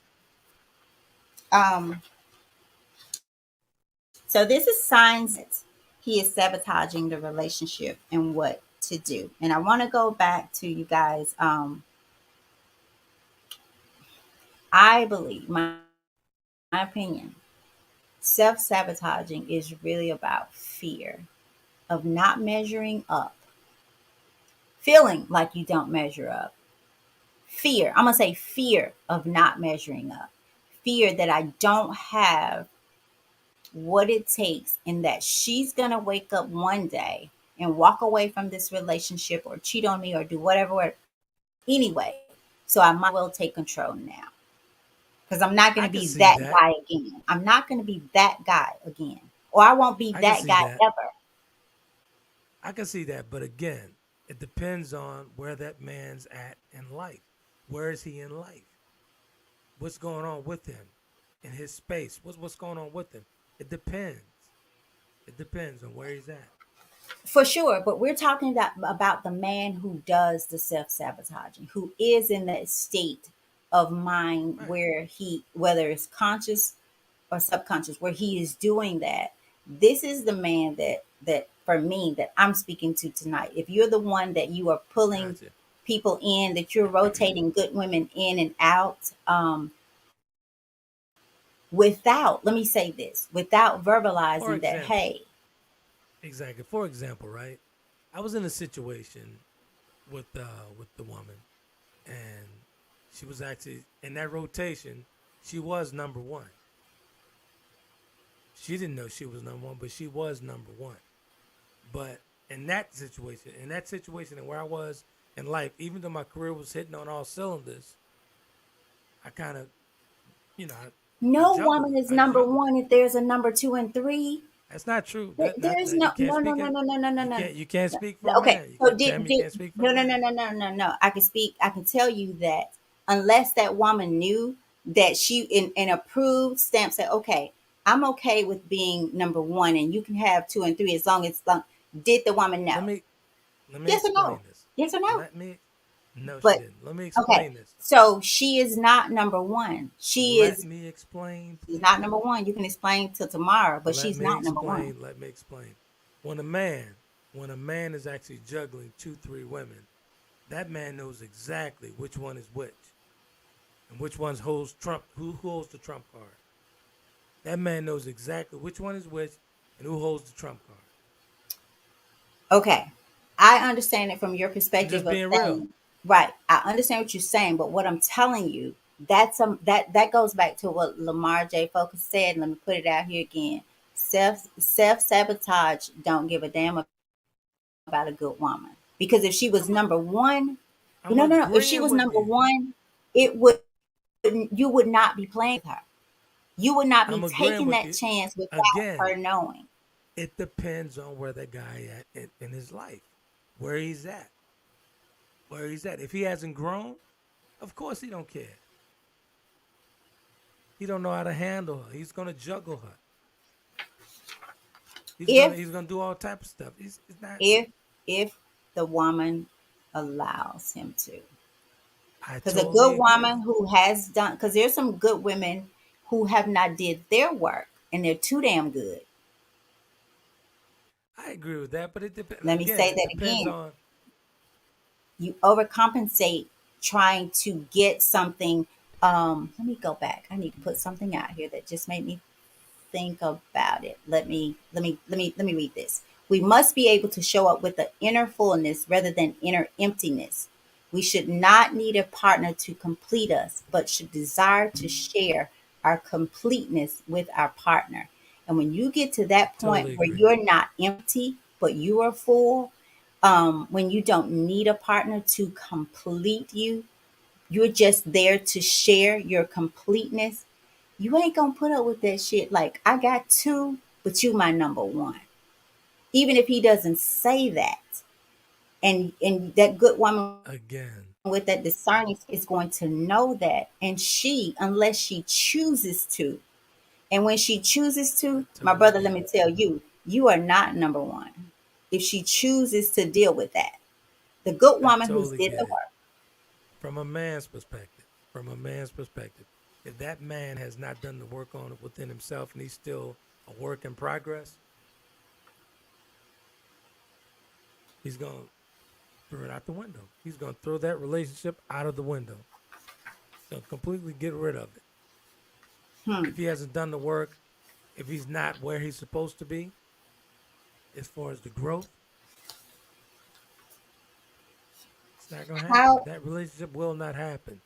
Um, so this is signs that he is sabotaging the relationship and what to do. And I want to go back to you guys. I believe my opinion, self-sabotaging is really about fear of not measuring up, feeling like you don't measure up. Fear. I'm gonna say fear of not measuring up. Fear that I don't have what it takes and that she's going to wake up one day and walk away from this relationship or cheat on me or do whatever anyway. So I might well take control now because I'm not going I to can be see that that. guy again. I'm not going to be that guy again, or I won't be I can that see guy that. ever. I can see that. But again, it depends on where that man's at in life. Where is he in life? What's going on with him in his space? What's going on with him? It depends. It depends on where he's at. For sure, but we're talking about the man who does the self-sabotaging, who is in that state of mind Right. where he, whether it's conscious or subconscious, where he is doing that. This is the man that for me that I'm speaking to tonight. If you're the one that you are pulling Gotcha. people in, that you're rotating good women in and out, without, let me say this, without For verbalizing that, example, hey, exactly. For example, right? I was in a situation with the woman, and she was actually in that rotation. She was number one. She didn't know she was number one, but she was number one. But in that situation, and where I was in life, even though my career was hitting on all cylinders, I kind of, you know, I no juggled woman it. is I number juggled one it. if there's a number two and three. That's not true. There is That you no, can't no, no, speak no, it. no, no, no, no, no, no. You can't speak for a Okay, man. You so can't tell me you can't speak for a no, no, no, man. no, no, no, no. I can speak. I can tell you that unless that woman knew that she in approved stamp said, okay, I'm okay with being number one, and you can have two and three as long as long. Did the woman know? Let me let me Yes or no? explain this. Yes or no? Let me No, she But didn't. Let me okay, explain this. so she is not number one. She Let is. me explain, She's not please. number one. You can explain till tomorrow, but she's not number one. Let me explain. When a man, when a man is actually juggling two, three women, that man knows exactly which one is which and which one's holds trump. Who holds the trump card? That man knows exactly which one is which and who holds the trump card. Okay. I understand it from your I'm perspective just of being real. saying, right. I understand what you're saying, but what I'm telling you, that goes back to what Lamar J. Focus said. Let me put it out here again. Self sabotage don't give a damn about a good woman. Because if she was I'm a, number one, I'm no, no, no. If she agreeing was with number you. one, it would you would not be playing with her. You would not be I'm agreeing taking with that you. chance without Again, her knowing. it depends on where that guy at in his life, where he's at, where he's at. If he hasn't grown, of course he don't care. He don't know how to handle her. He's gonna juggle her. If He's gonna do all type of stuff. He's not. if if the woman allows him to, I because a totally good agree. woman who has done, because there's some good women who have not did their work and they're too damn good. I agree with that, but it depends. Let me Again, say it that depends again. on. You overcompensate trying to get something. Let me go back. I need to put something out here that just made me think about it. Let me read this. We must be able to show up with the inner fullness rather than inner emptiness. We should not need a partner to complete us, but should desire to share our completeness with our partner. And when you get to that point Totally where agree. you're not empty, but you are full, when you don't need a partner to complete you, you're just there to share your completeness. You ain't gonna put up with that shit. Like, I got two, but you my number one. Even if he doesn't say that. And that good woman with that Again, discerning is going to know that. And she, unless she chooses to, and when she chooses to, I my brother, totally let me get it. tell you, you are not number one. If she chooses to deal with that, the good I woman who's totally did the get it. work. From a man's perspective, from a man's perspective, if that man has not done the work on it within himself and he's still a work in progress, he's going to throw it out the window. He's going to throw that relationship out of the window. He's going to completely get rid of it. If Hmm. he hasn't done the work, if he's not where he's supposed to be, as far as the growth, it's not going to happen. How? That relationship will not happen.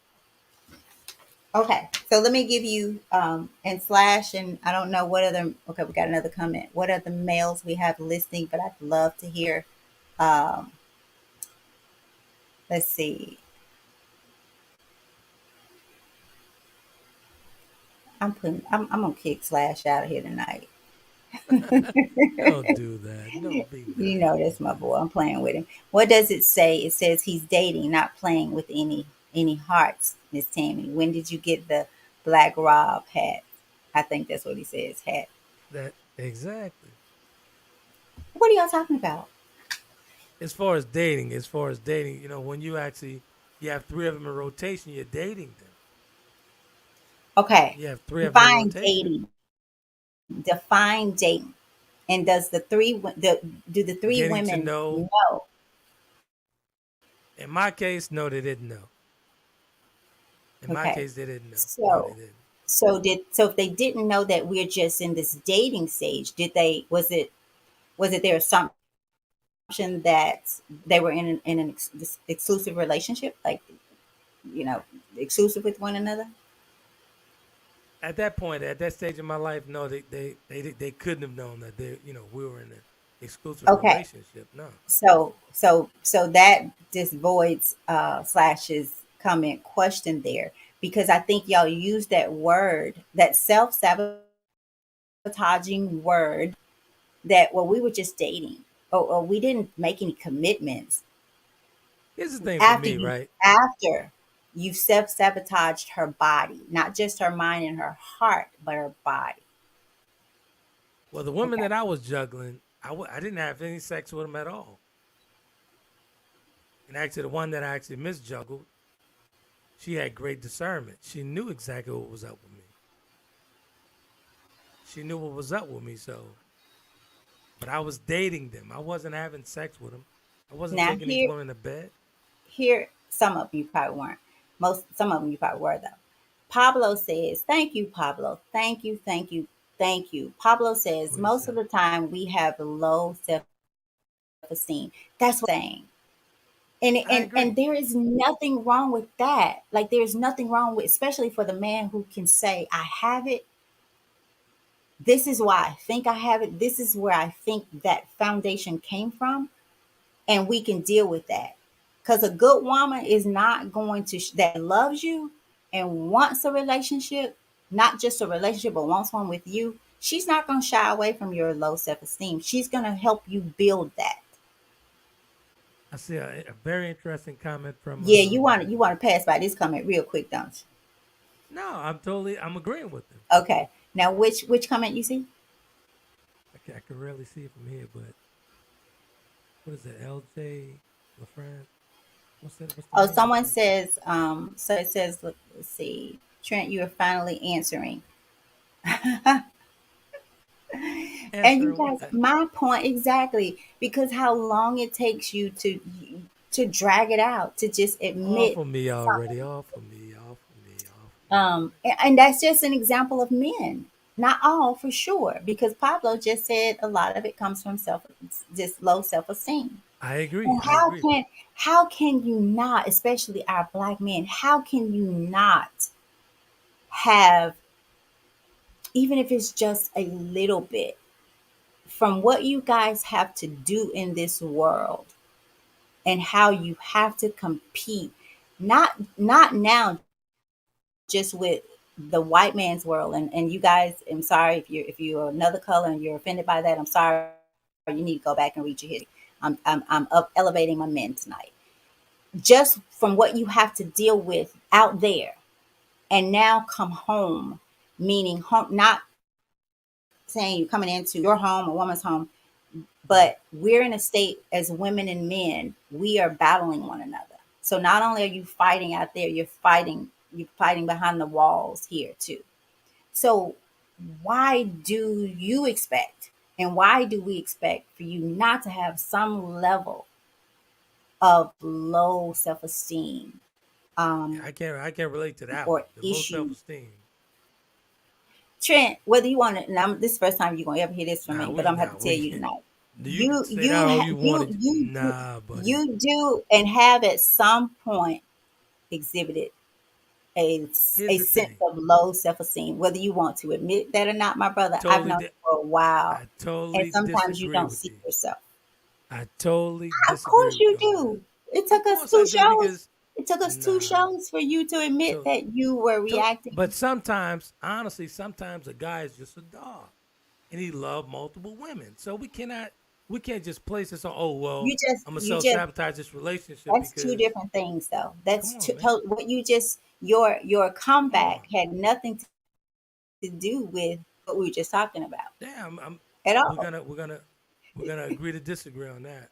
Okay, so let me give you and slash, and I don't know what other. Okay, we got another comment. What other males we have listening? But I'd love to hear. Um, let's see. I'm gonna kick slash out of here tonight. Don't do that. No, be You nice. know Be that's my boy. nice. I'm playing with him. What does it say? It says he's dating, not playing with any hearts, Miss Tammy. When did you get the Black Rob hat? I think that's what he says. Hat. That exactly. What are y'all talking about? As far as dating, when you have three of them in rotation, you're dating them. Okay. You have three of them in Define rotation. dating. Define dating. And does do the three Getting to women know. know? In my case, no, they didn't know. In my Okay. case, they didn't know. No, they So didn't. so if they didn't know that we're just in this dating stage, did they was it their assumption that they were in an this exclusive relationship, like you know, exclusive with one another? At that point, at that stage in my life, no, they couldn't have known that we were in an exclusive Okay. relationship. No, So that just voids Slash's comment question there, because I think y'all use that word, that self-sabotaging word, that well we were just dating, or we didn't make any commitments. here's the thing for after me, you right? after you self-sabotaged her body, not just her mind and her heart, but her body. Well, the women Okay. that I was juggling, I didn't have any sex with them at all. And actually, the one that I actually misjuggled, she had great discernment. She knew exactly what was up with me. She knew what was up with me. So, but I was dating them. I wasn't having sex with them. I wasn't Now taking these here, women to bed. some of you probably weren't. Some of them you probably were though. Pablo says, "Thank you, Pablo. Thank you, thank you, thank you." Pablo says, What he "Most of said. the time we have low self-esteem." That's what I'm saying. I And agree. there is nothing wrong with that. Like there's nothing wrong with, especially for the man who can say, "I have it. This is why I think I have it. This is where I think that foundation came from." And we can deal with that. Because a good woman is not going to, that loves you and wants a relationship, not just a relationship, but wants one with you. She's not going to shy away from your low self esteem. She's going to help you build that. I see a very interesting comment from Yeah, you want to pass by this comment real quick, don't No, I'm agreeing with him. you? Okay. Now, which comment you see? I can rarely see it from here, but what is it? LJ LaFrance. What's the Oh, name? someone says. So it says. Let's see, Trent, you are finally answering. And you Answering guys, what? my point exactly, because how long it takes you to drag it out, to just Off admit of me already. something. Off of me. Off of me. Off of me. And that's just an example of men, not all for sure, because Pablo just said a lot of it comes from just low self-esteem. I agree. And I agree. how can you not, especially our black men, how can you not have, even if it's just a little bit, from what you guys have to do in this world and how you have to compete, not now just with the white man's world, and you guys, I'm sorry if you're another color and you're offended by that, I'm sorry, you need to go back and read your history. I'm up elevating my men tonight. Just from what you have to deal with out there, and now come home, meaning home, not saying you're coming into your home, a woman's home, Right. but we're in a state as women and men, we are battling one another. So not only are you fighting out there, you're fighting behind the walls here too. So why do you expect, and why do we expect for you not to have some level of low self-esteem, Yeah, um, I can't relate to that one. or The low self issue? esteem. Trent, whether you want to, and this is the first time you're gonna ever hear this from Nah, me, but I'm gonna have to tell we you tonight. you can say that all you wanted. Nah, buddy. You do and have at some point exhibited Here's a the sense thing. of low self-esteem, whether you want to admit that or not, my brother. I've Totally known you for a while, I and totally sometimes you disagree don't with see you. yourself. I totally Of disagree course with you you on that. do. It Of took us course I two do shows. because It took us two nah. shows for you to admit So that you were but reacting. sometimes, honestly, sometimes a guy is just a dog, and he loved multiple women. So we can't just place this on. Oh well, I'm gonna You self just sabotage this relationship That's two because different things, though. come on, man, What you just your come comeback on. had nothing to do with what we were just talking about Damn, I'm at we're all. gonna we're gonna we're gonna agree to disagree on that.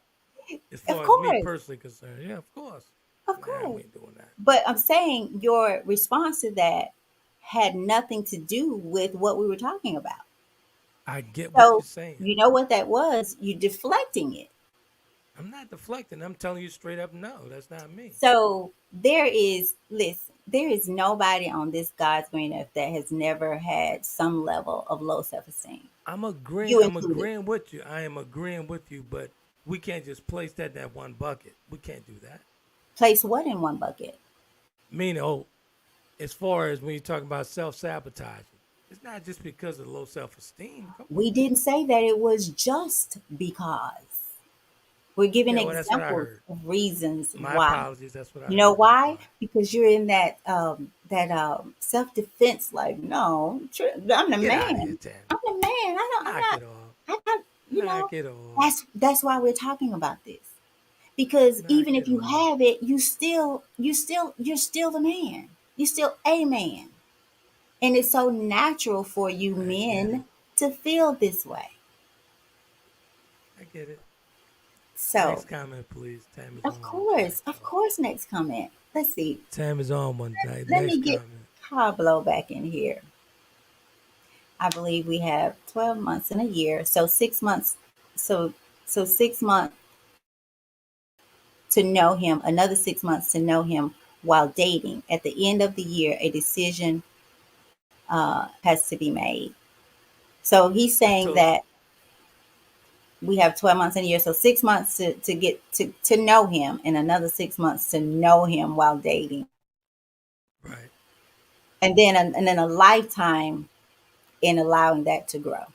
As Of far as me course, personally concerned, yeah, of course. of Nah, we course. ain't doing that. But I'm saying your response to that had nothing to do with what we were talking about. I get what you're So saying. you know what that was? You deflecting it. I'm not deflecting. I'm telling you straight up, no, that's not me. So listen, there is nobody on this God's green earth that has never had some level of low self-esteem. You I'm included. agreeing with you. I am agreeing with you, but we can't just place that in that one bucket. We can't do that. Place what in one bucket? Meaning, oh, as far as when you're talking about self sabotaging, it's not just because of low self esteem. Come on, We man. didn't say that it was just because. We're giving Yeah, well, that's what I examples heard. of reasons My why. apologies. That's what I You know heard. I'm why? sorry. Because you're in that self defense. Like, no, I'm the Get out of here, man. I'm Tammy. the man. I don't. I'm Knock not. it off. I'm not. You know. Knock it off. That's why we're talking about this. Because Knock even if it you off. have it, you're still the man. You're still a man, and it's so natural for you I get men it. to feel this way. I get it. So Next comment, please. Tam is on one tonight, Of though. course, next comment. Let's see. Tam is on one tonight. Let Next me get comment. Pablo back in here. I believe we have 12 months in a year. So 6 months. So, so 6 months to know him, another 6 months to know him while dating. At the end of the year, a decision has to be made. So he's I saying told you. that we have 12 months in a year. So 6 months to get to know him, and another 6 months to know him while dating. Right. And then a lifetime in allowing that to grow.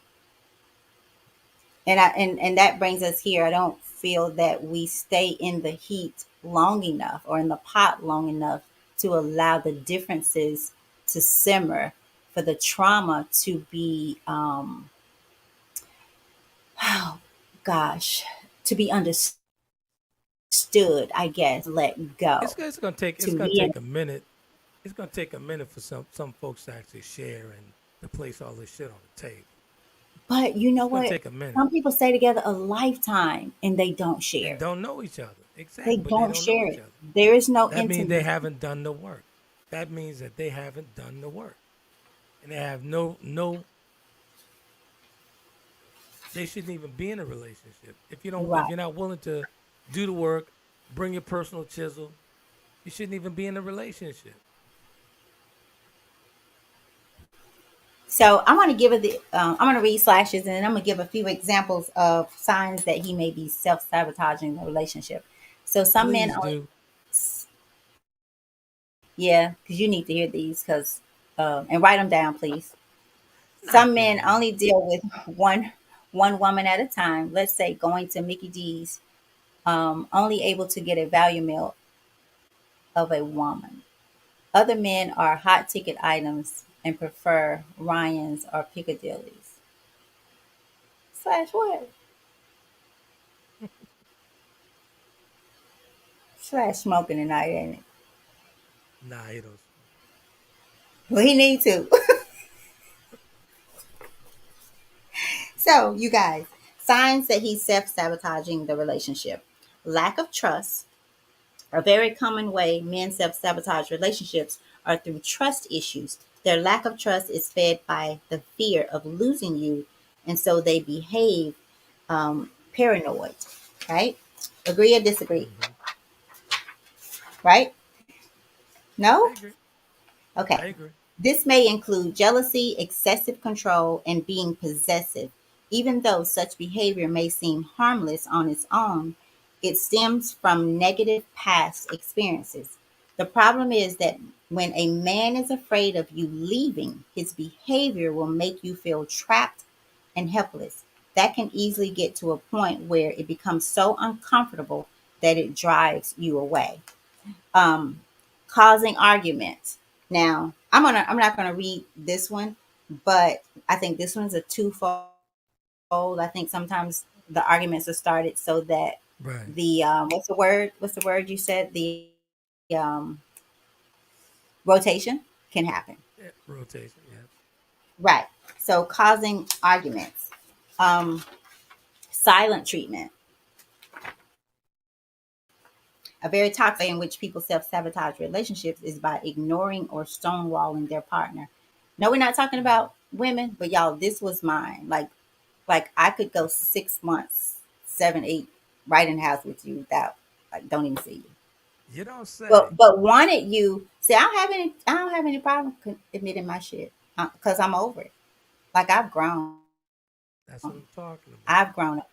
And that brings us here. I don't feel that we stay in the heat long enough or in the pot long enough to allow the differences to simmer, for the trauma to be oh gosh, to be understood, I guess, let go. It's To gonna me, take a minute. It's gonna take a minute for some folks to actually share and to place all this shit on the table. but you know It's gonna what? take a minute. Some people stay together a lifetime and they don't And share. don't know each other. They Exactly, but they don't don't know share each it. other. There is no That means they intimacy. haven't done the work. That means that they haven't done the work. And they have no they shouldn't even be in a relationship. If Right. you're not willing to do the work, bring your personal chisel, you shouldn't even be in a relationship. So I'm going to I'm going to read slashes, and then I'm going to give a few examples of signs that he may be self sabotaging the relationship. So some men Please only, do. yeah, because you need to hear these, because and write them down, please. Some Knock it men off. only deal with one woman at a time. Let's say going to Mickey D's, only able to get a value meal of a woman. Other men are hot ticket items and prefer Ryan's or Piccadilly's. Slash what? Slash smoking tonight, ain't it? Nah, he don't smoke. Well, he need to. So, you guys, signs that he's self sabotaging the relationship. Lack of trust. A very common way men self sabotage relationships are through trust issues. Their lack of trust is fed by the fear of losing you, and so they behave paranoid, right? Agree or disagree, Mm-hmm. right? I No? agree. I Okay. agree. This may include jealousy, excessive control, and being possessive. Even though such behavior may seem harmless on its own, it stems from negative past experiences. The problem is that when a man is afraid of you leaving, his behavior will make you feel trapped and helpless. That can easily get to a point where it becomes so uncomfortable that it drives you away. um, Causing arguments. Now, I'm not gonna read this one, but I think this one's a twofold. I think sometimes the arguments are started so that Right. the what's the word? What's the word you said? The rotation can happen. Yeah, rotation. Yeah. Right. So causing arguments. Um, Silent treatment. A very toxic way in which people self sabotage relationships is by ignoring or stonewalling their partner. No, we're not talking Mm. about women, but y'all, this was mine. Like I could go 6 months, 7, 8, right in the house with you without like don't even see you. You don't say. But wanted you. See, I don't have any problem admitting my shit because I'm over it. Like I've grown. That's what I'm talking about. I've grown up.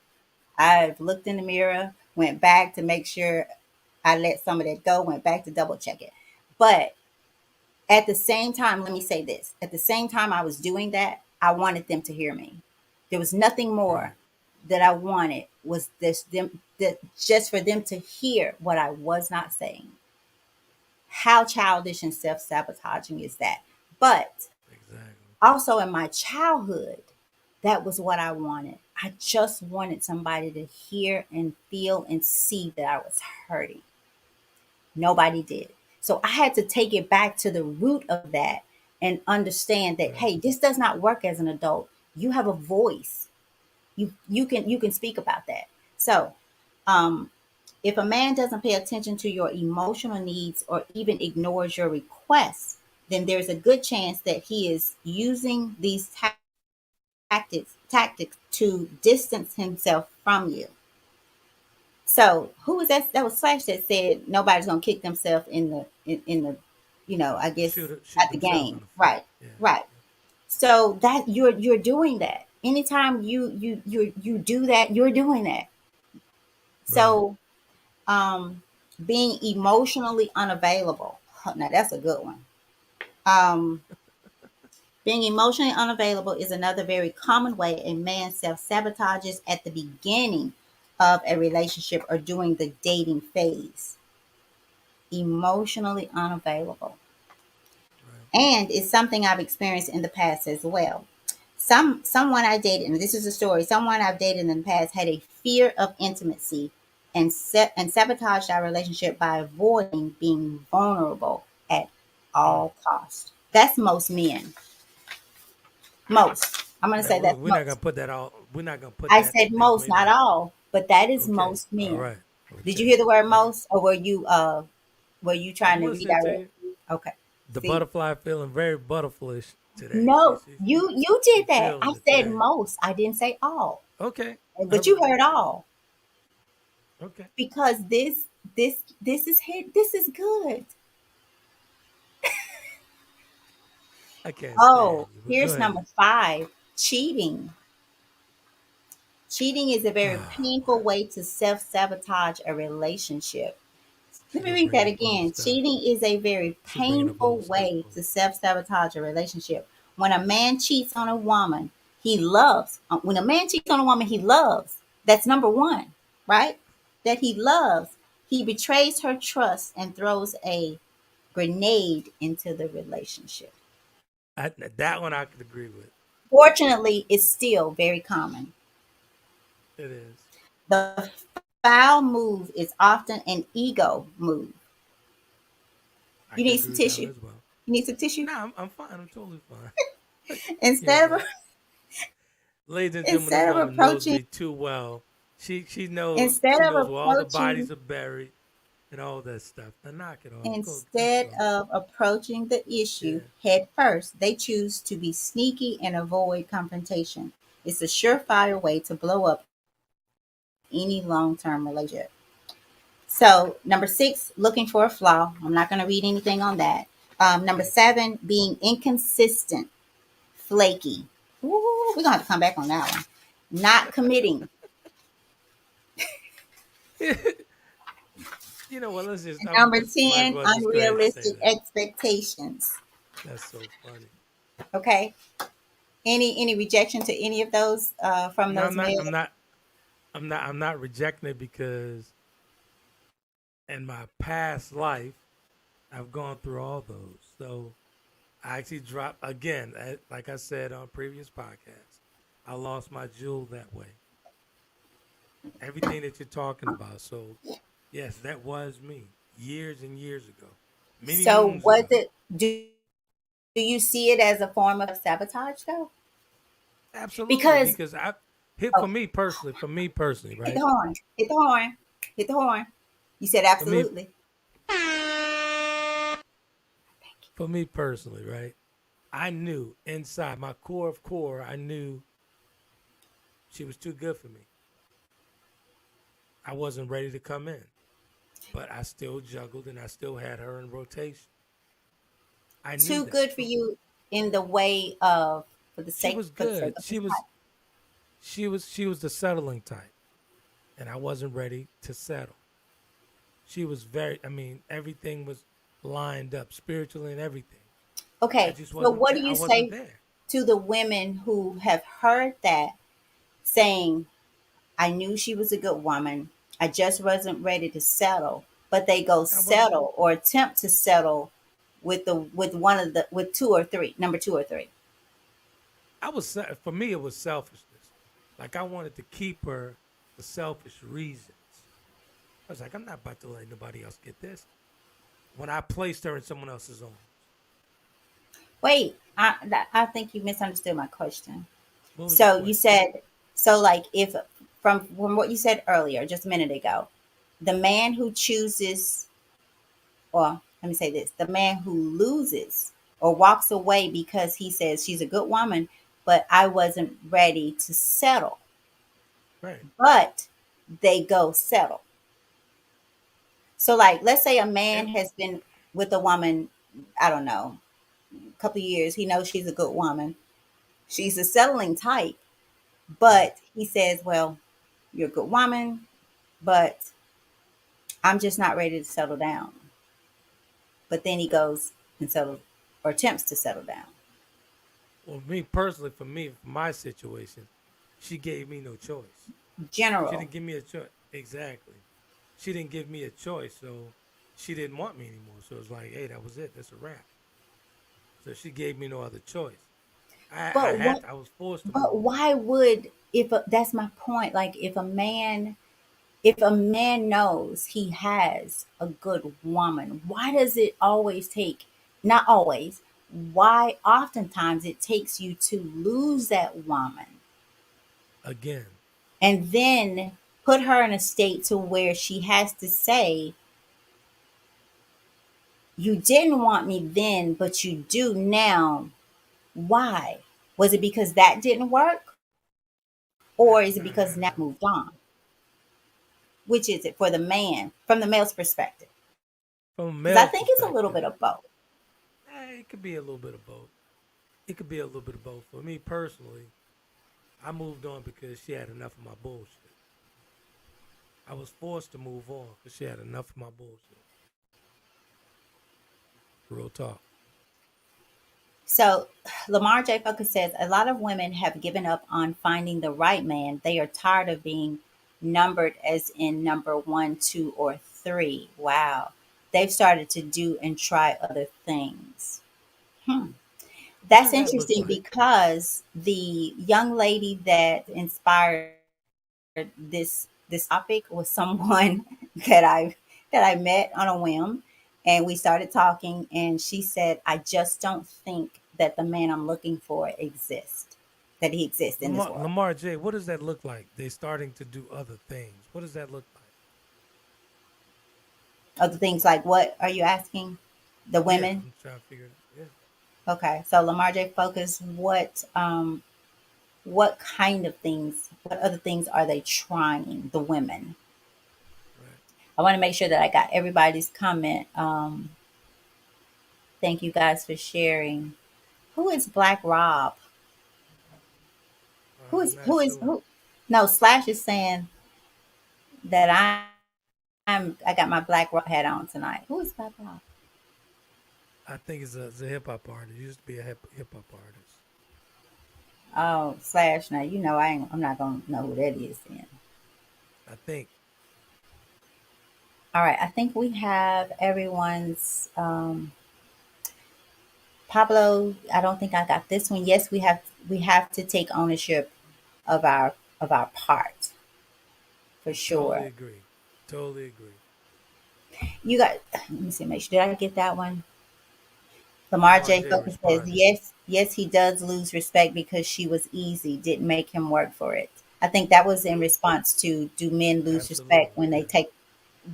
I've looked in the mirror, went back to make sure I let some of that go, went back to double check it. But at the same time, let me say this. At the same time I was doing that, I wanted them to hear me. There was nothing more Right. that I wanted was this them that just for them to hear what I was not saying. How childish and self-sabotaging is that? But Exactly. also in my childhood, that was what I wanted. I just wanted somebody to hear and feel and see that I was hurting. Nobody did. So I had to take it back to the root of that and understand that Right. hey, this does not work as an adult. You have a voice. You can speak about that. So, um if a man doesn't pay attention to your emotional needs or even ignores your requests, then there's a good chance that he is using these tactics to distance himself from you. So who was that? That was Slash that said nobody's gonna kick themselves in the, I guess Shoot at the themselves in game. the foot. Right, Yeah. right. So that you're doing that. Anytime you do that, you're doing that. Right. So being emotionally unavailable. Now that's a good one. Um, Being emotionally unavailable is another very common way a man self sabotages at the beginning of a relationship or during the dating phase. Emotionally unavailable. Right. And it's something I've experienced in the past as well. Someone I dated, and this is a story, someone I've dated in the past had a fear of intimacy and sabotaged our relationship by avoiding being vulnerable at Mm. all costs. That's most men. Most. I'm gonna Now say that's we're not gonna most. put that all. We're not gonna put I that said that most, weight not on. all, but that is Okay. most All men. right. Did you Okay. hear the word All right. most, or were you trying I'm to listening to redirect? you. Okay. The See, butterfly feeling very butterflish today. no, you She did that. I feeling it said today. most. I didn't say all, Okay. All but you right. heard all Okay. because this is hit. This is good. I can't stand Oh, you, but go here's ahead. number 5: cheating. Cheating is a very painful way to self sabotage a relationship. She Let me gonna read bring that the bold again. stuff. Cheating is a very She bringing the painful bold stuff. way to self sabotage a relationship. When a man cheats on a woman he loves, when a man cheats on a woman he loves, that's number one, right? That he loves, he betrays her trust and throws a grenade into the relationship. That one I could agree with. Fortunately, it's still very common. It is. The foul move is often an ego move. I You can need agree some with that one tissue. as well. You need some tissue. Nah, I'm fine. I'm totally fine. You know Instead of what? Ladies and gentlemen, this instead of woman knows approaching me too well. She instead of knows where all the bodies approaching are buried and all that stuff. Now knock it off. Go, let's instead go. of approaching the issue Yeah. head first, they choose to be sneaky and avoid confrontation. It's a surefire way to blow up any long-term relationship. So, number 6, looking for a flaw. I'm not going to read anything on that. Number Thank you. 7, being inconsistent, flaky. Ooh, we're going to have to come back on that one. Not committing. You know what? Let's just. And I'm number just. Might as 10, well just go ahead and say unrealistic that. expectations. That's so funny. Okay. Any rejection to any of those from No, those I'm not. male? I'm not. I'm not rejecting it because in my past life I've gone through all those. So I actually dropped again. Like I said on previous podcasts, I lost my jewel that way. Everything that you're talking about. So yes, that was me years and years ago, many So moons was ago. it? Do you see it as a form of sabotage though? Absolutely, Because because I hit oh, for me personally, hit the right? horn, hit the horn, hit the horn. You said For me, absolutely. for me personally, right? I knew inside my core of core, I knew she was too good for me. I wasn't ready to come in, but I still juggled and I still had her in rotation. I knew Too that. good for you in the way of She was for the sake good. of the type. She was the settling type, and I wasn't ready to settle. She was very. I mean, everything was lined up spiritually and everything. I Okay, just so wasn't. what do I you wasn't say there. to the women who have heard that saying, I knew she was a good woman. I just wasn't ready to settle. But they go I wasn't. settle or attempt to settle with one of the with two or three, number two or three. For me. It was selfishness. Like I wanted to keep her for selfish reasons. I was like, I'm not about to let nobody else get this. When I placed her in someone else's arms. Wait, I think you misunderstood my question. What was your So you question? said so like if from what you said earlier, just a minute ago, the man who chooses or let me say this, the man who loses or walks away because he says she's a good woman, but I wasn't ready to settle. Right. But they go settle. So, like, let's say a man And has been with a woman, I don't know, a couple of years. He knows she's a good woman. She's a settling type, right. but he says, well, you're a good woman, but I'm just not ready to settle down. But then he goes and settles or attempts to settle down. Well, me personally, for my situation, she gave me no choice. She General. didn't give me a choice. Exactly. She didn't give me a choice, so she didn't want me anymore. So it was like, hey, that was it. That's a wrap. So she gave me no other choice. But what I was forced to But move on. why would that's my point. Like if a man knows he has a good woman, why does it always take not always, why oftentimes it takes you to lose that woman Again, and then put her in a state to where she has to say, you didn't want me then, but you do now. Why? Was it because that didn't work? Or is it because nah, now you nah, moved nah, on? nah. Which is it for the man, from the male's perspective? From a Because I male's think it's a little perspective, bit of both. it could be a little bit of both. It could be a little bit of both. For me personally, I moved on because she had enough of my bullshit. I was forced to move on because she had enough of my bullshit. Real talk. So Lamar J. Focus says a lot of women have given up on finding the right man. They are tired of being numbered as in number one, two, or three. Wow. They've started to do and try other things. Hmm. What That's does that look interesting like? because the young lady that inspired this this topic with someone that I met on a whim, and we started talking, and she said, "I just don't think that the man I'm looking for exists, that he exists in this world." Lamar J, what does that look like? They starting to do other things. What does that look like? Other things like what are you asking? The Yeah, women? I'm trying to figure it out. Yeah, Okay, so Lamar J. Focus, what kind of things? What other things are they trying? The women. right. I want to make sure that I got everybody's comment. Thank you guys for sharing. Who is Black Rob? Who I'm is not who is sure. who? No, Slash is saying that I got my Black Rob hat on tonight. Who is Black Rob? I think it's a hip hop artist. He used to be a hip hop artist. Oh, Slash. Now you know I'm not gonna know who that is then. I think. All right, I think we have everyone's. Pablo, I don't think I got this one. Yes, we have to take ownership of our part for Totally sure. agree. Totally agree. You got. Let me see. Make sure did I get that one? Lamar Lamar J. J Focus says responded. yes, yes, he does lose respect because she was easy, didn't make him work for it. I think that was in response to do men lose respect Absolutely. when they Yeah. take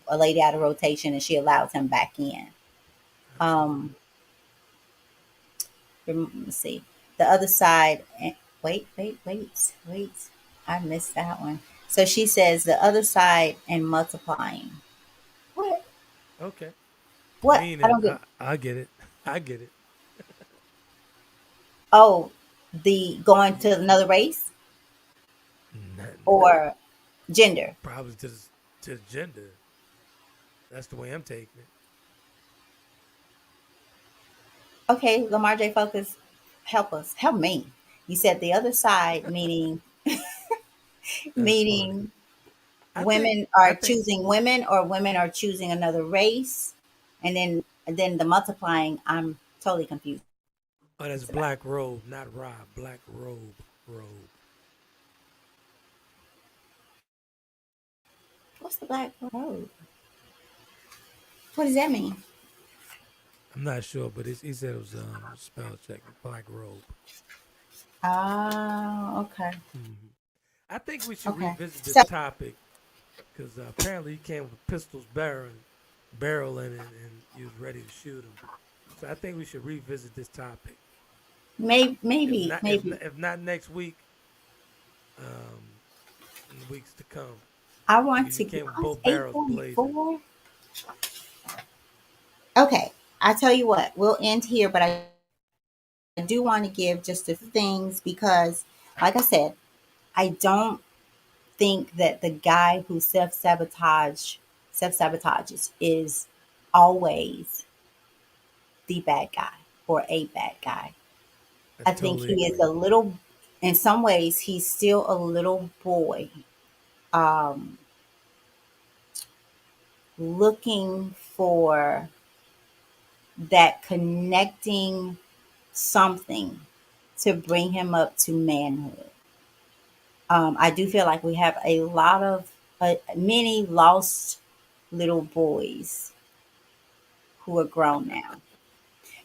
a lady out of rotation and she allows him back in. Um, Absolutely. let me see. The other side. Wait. I missed that one. So she says the other side and multiplying. What? Okay. What? I Meaning, don't get. I get it. I get it. Oh, the going Yeah. to another race Nothing. or gender. Probably to the gender. That's the way I'm taking it. Okay, Lamar J. Focus, help us, help me. You said the other side, meaning That's funny. meaning I think. women I are think. choosing women or women are choosing another race, and then the multiplying. I'm totally confused about. Oh, that's Black Robe, not Rob. Black Robe. Robe. What's the black robe? What does that mean? I'm not sure, but he said it was spell check. Black Robe. Ah, okay, Hmm. I think we should okay. revisit this So topic because apparently he came with a pistol's barrel in it, and he was ready to shoot him. So I think we should revisit this topic. maybe, If maybe, not, maybe if not next week, um, in the weeks to come, I want because he to. came with It's both eight barrels forty blazing. four. Okay, I tell you what, we'll end here, but I do want to give just a few things because, like I said, I don't think that the guy who self sabotages is always the bad guy or a bad guy. I I think totally he is a agree. little, in some ways, he's still a little boy, um, looking for that connecting something to bring him up to manhood. I do feel like we have a lot of many lost little boys who are grown now.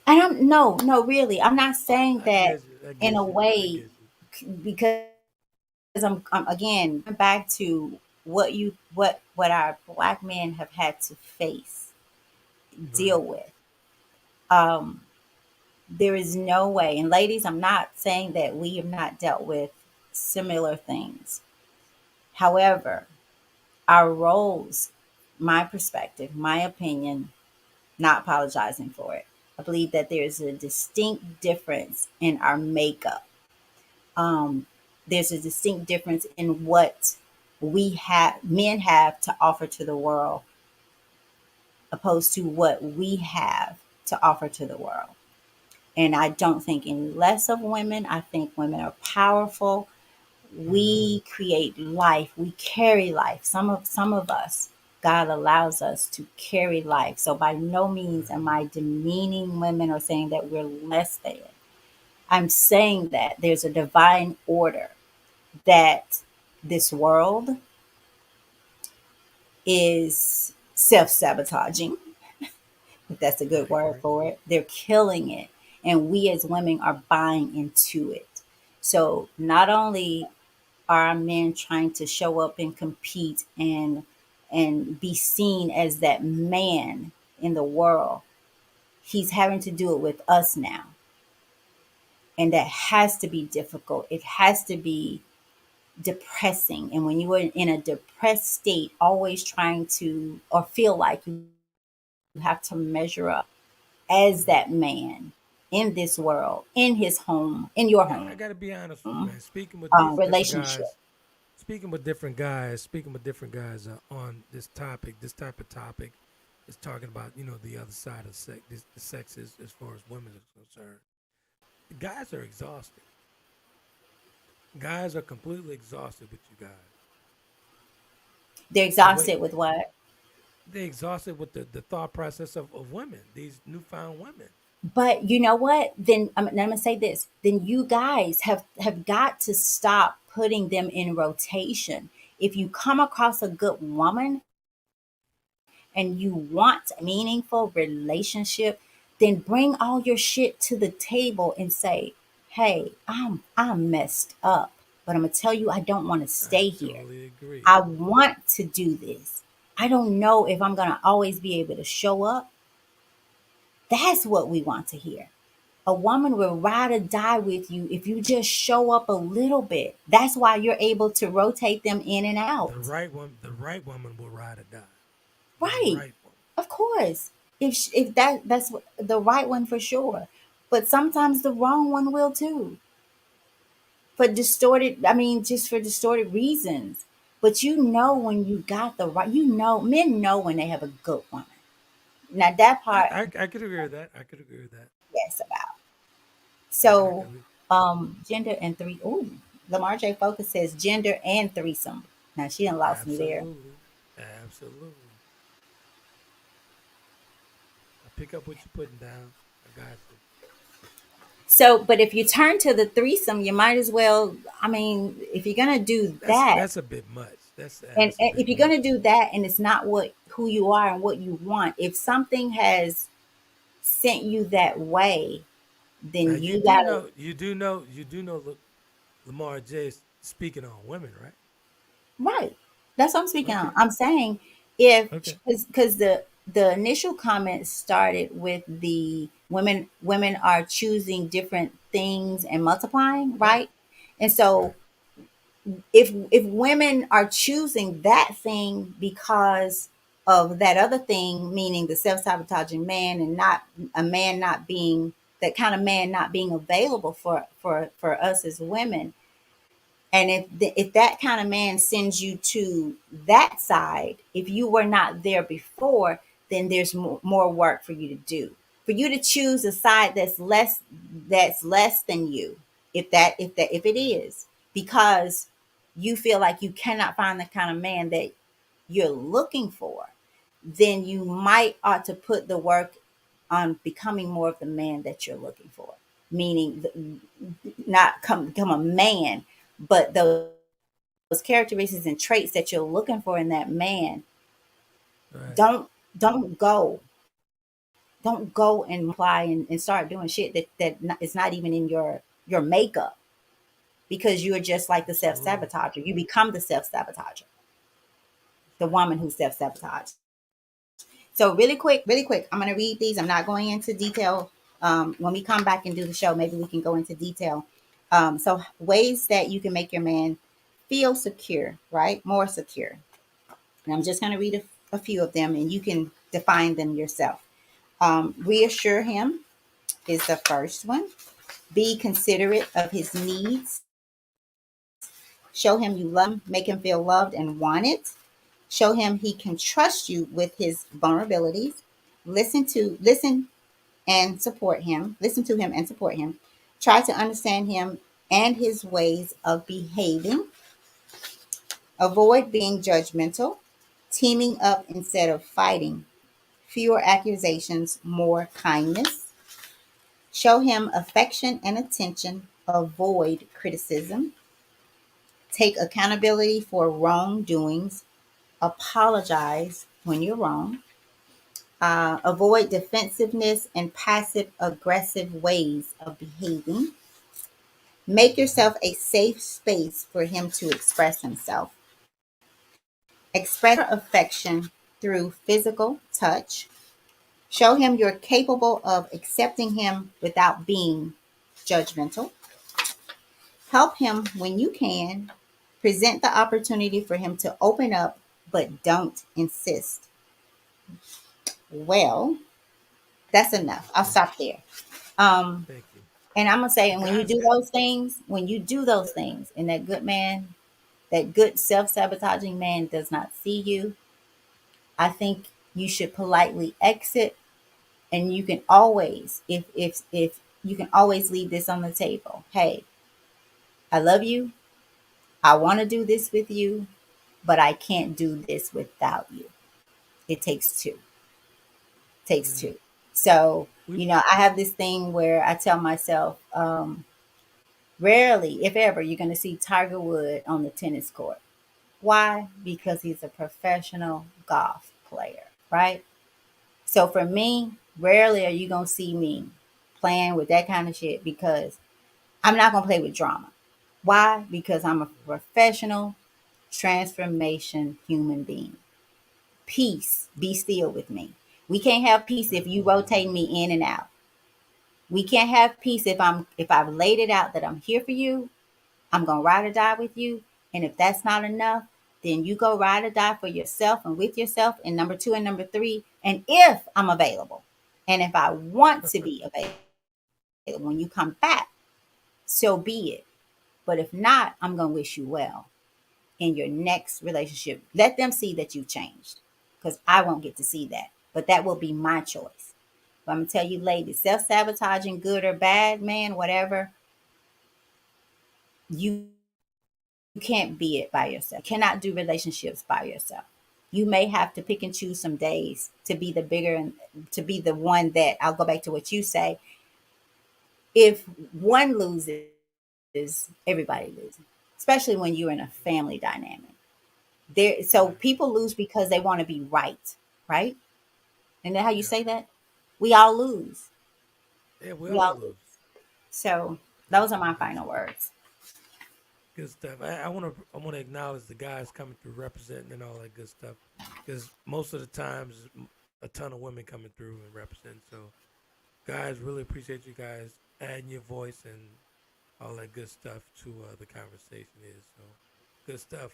And I'm no, really, I'm not saying I that get you. I in a get you. I way get you. because I'm again going back to what our black men have had to face, deal Right. with. Um, there is no way, and ladies, I'm not saying that we have not dealt with similar things. However, our roles, my perspective, my opinion, not apologizing for it. I believe that there's a distinct difference in our makeup. Um, there's a distinct difference in what men have to offer to the world, opposed to what we have to offer to the world. And I don't think any less of women. I think women are powerful. Mm-hmm. We create life. We carry life. Some of us, God allows us to carry life. So by no means Right. am I demeaning women or saying that we're less than. I'm saying that there's a divine order that this world is self-sabotaging, if that's a good I word agree. for it. They're killing it. And we as women are buying into it. So not only are men trying to show up and compete and be seen as that man in the world, he's having to do it with us now. And that has to be difficult. It has to be depressing. And when you are in a depressed state, always trying to or feel like you have to measure up as Mm. that man in this world, in his home, in your I home, got to be honest with you, man. Speaking with these different relationship. guys, speaking with different guys on this topic, this type of topic is talking about, the other side of sex, the sexes as far as women is concerned. The guys are exhausted. Guys are completely exhausted with you guys. They're The way exhausted with what? they exhausted with the thought process of women, these newfound women. But you know what? Then I'm gonna say this. Then you guys have got to stop putting them in rotation. If you come across a good woman and you want a meaningful relationship, then bring all your shit to the table and say, "Hey, I'm messed up, but I'm gonna tell you I don't want to I stay here. totally agree. I want to do this. I don't know if I'm gonna always be able to show up." That's what we want to hear. A woman will ride or die with you if you just show up a little bit. That's why you're able to rotate them in and out. The right woman will ride or die. The Right. right woman. Of course. If that's the right one for sure. But sometimes the wrong one will too. For distorted, I mean just for distorted reasons. But you know when you got the right, men know when they have a good woman. Now that part, I could agree with that. I could agree with that. yes, about. I So, could. gender and three. Ooh, Lamar J. Focus says gender and threesome. Now she done lost me there. Absolutely. Absolutely. I pick up what you're putting down. I got you. So, but if you turn to the threesome, you might as well. I mean, if you're gonna do that, That's a bit much. and That's a bit if you're much. gonna do that, and it's not what who you are and what you want, if something has sent you that way, Now then you gotta. you do know. Look, Lamar J is speaking on women, right? Right. That's what I'm speaking on. Okay. I'm saying if Okay. because the initial comment started with the women are choosing different things and multiplying, Right. right? And so Right. if women are choosing that thing because of that other thing, meaning the self-sabotaging man and not a man not being that kind of man not being available for us as women, and if that kind of man sends you to that side, if you were not there before, then there's more work for you to do. For you to choose a side that's less than you, if it is, because you feel like you cannot find the kind of man that you're looking for, then you might ought to put the work on becoming more of the man that you're looking for. Meaning, not become a man, but those characteristics and traits that you're looking for in that man, Right. don't don't go don't go and apply and start doing shit that is not even in your makeup, because you're just like the self Absolutely. sabotager. You become the self sabotager, That's the right. woman who self sabotaged. So really quick, I'm gonna read these. I'm not going into detail. When we come back and do the show, maybe we can go into detail. So ways that you can make your man feel secure, right? More secure. And I'm just gonna read a few of them, and you can define them yourself. Reassure him is the first one. Be considerate of his needs. Show him you love him. Make him feel loved and wanted. Show him he can trust you with his vulnerabilities. Listen and support him. Listen to him and support him. Try to understand him and his ways of behaving. Avoid being judgmental. Teaming up instead of fighting. Fewer accusations, more kindness. Show him affection and attention. Avoid criticism. Take accountability for wrongdoings. Apologize when you're wrong. Avoid defensiveness and passive aggressive ways of behaving. Make Mm-hmm. yourself a safe space for him to express himself. Express your affection through physical touch. Show him you're capable of accepting him without being judgmental. Help him when you can. Present the opportunity for him to open up, but don't insist. Well, that's enough. I'll Thank you. stop there. Um, Thank you. and I'm gonna say, The and when you guys do got. those things, and that good man, that good self-sabotaging man does not see you, I think you should politely exit. And you can always, if you can always leave this on the table. Hey, I love you. I want to do this with you, but I can't do this without you. It takes two. Takes Mm, two. So, we. I have this thing where I tell myself, rarely, if ever, you're going to see Tiger Wood on the tennis court. Why? Because he's a professional golf player, right? So for me, rarely are you going to see me playing with that kind of shit because I'm not going to play with drama. Why? Because I'm a professional transformation human being. Peace, be still with me. We can't have peace if you Absolutely. rotate me in and out. We can't have peace if I've laid it out that I'm here for you. I'm gonna ride or die with you. And if that's not enough, then you go ride or die for yourself and with yourself. And number two and number three, and if I'm available, and if I want to be available when you come back, so be it. But if not, I'm gonna wish you well in your next relationship. Let them see that you've changed, because I won't get to see that. But that will be my choice. But I'm gonna tell you, ladies, self-sabotaging, good or bad, man, whatever, you can't be it by yourself. You cannot do relationships by yourself. You may have to pick and choose some days to be the bigger and to be the one that, I'll go back to what you say. If one loses, everybody loses, especially when you're in a family dynamic. So people Right. lose because they want to be right, right? Isn't that how you Yeah. say that? We all lose. Yeah. We We all all lose. lose. So those are my Absolutely. final words. Good stuff. I want to. I want to acknowledge the guys coming through, representing and all that good stuff. Because most of the times, a ton of women coming through and representing. So, guys, really appreciate you guys adding your voice and all that good stuff to the conversation. Is so good stuff.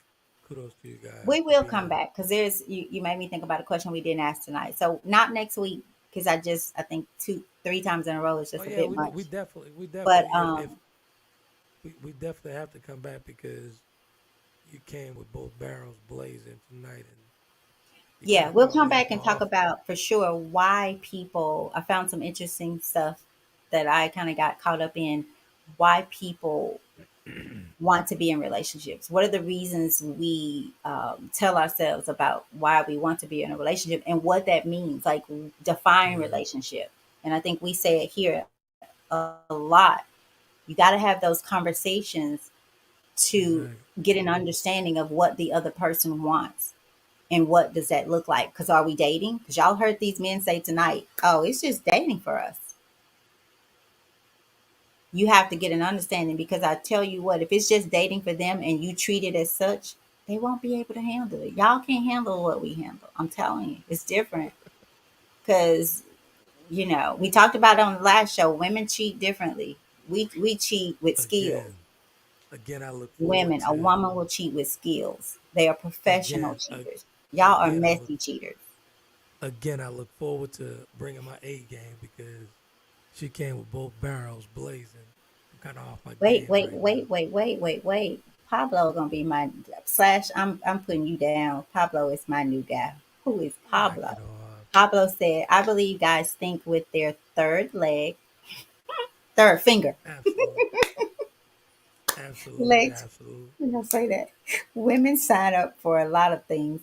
Kudos to you guys We for will being come on. back because you made me think about a question we didn't ask tonight. So not next week because I think two, three times in a row is Oh just a yeah, bit much. we But definitely if we definitely have to come back because you came with both barrels blazing tonight and you kind yeah, of we'll caught come me back off my and talk off. about for sure why people. I found some interesting stuff that I kind of got caught up in. Why people want to be in relationships? What are the reasons we tell ourselves about why we want to be in a relationship and what that means? Like define Right, relationship. And I think we say it here a lot. You got to have those conversations to exactly. get an understanding of what the other person wants and what does that look like. Because are we dating? Because y'all heard these men say tonight, oh, it's just dating for us. You have to get an understanding, because I tell you what, if it's just dating for them and you treat it as such, they won't be able to handle it. Y'all can't handle what we handle. I'm telling you, it's different. Because we talked about it on the last show. Women cheat differently. We cheat with skills. Again, again, I look forward A to woman will cheat with skills. They are professional again, cheaters. Y'all are again, messy cheaters. I look forward to bringing my A game because she came with both barrels blazing. I'm kind of off my Wait, game wait, right now. wait, wait, wait, wait, wait. Pablo gonna be my slash. I'm putting you down. Pablo is my new guy. Who is Knock Pablo? it off. Pablo said, "I believe guys think with their third leg, third finger, Absolutely, absolutely, legs." absolutely. I'm gonna say that. Women sign up for a lot of things,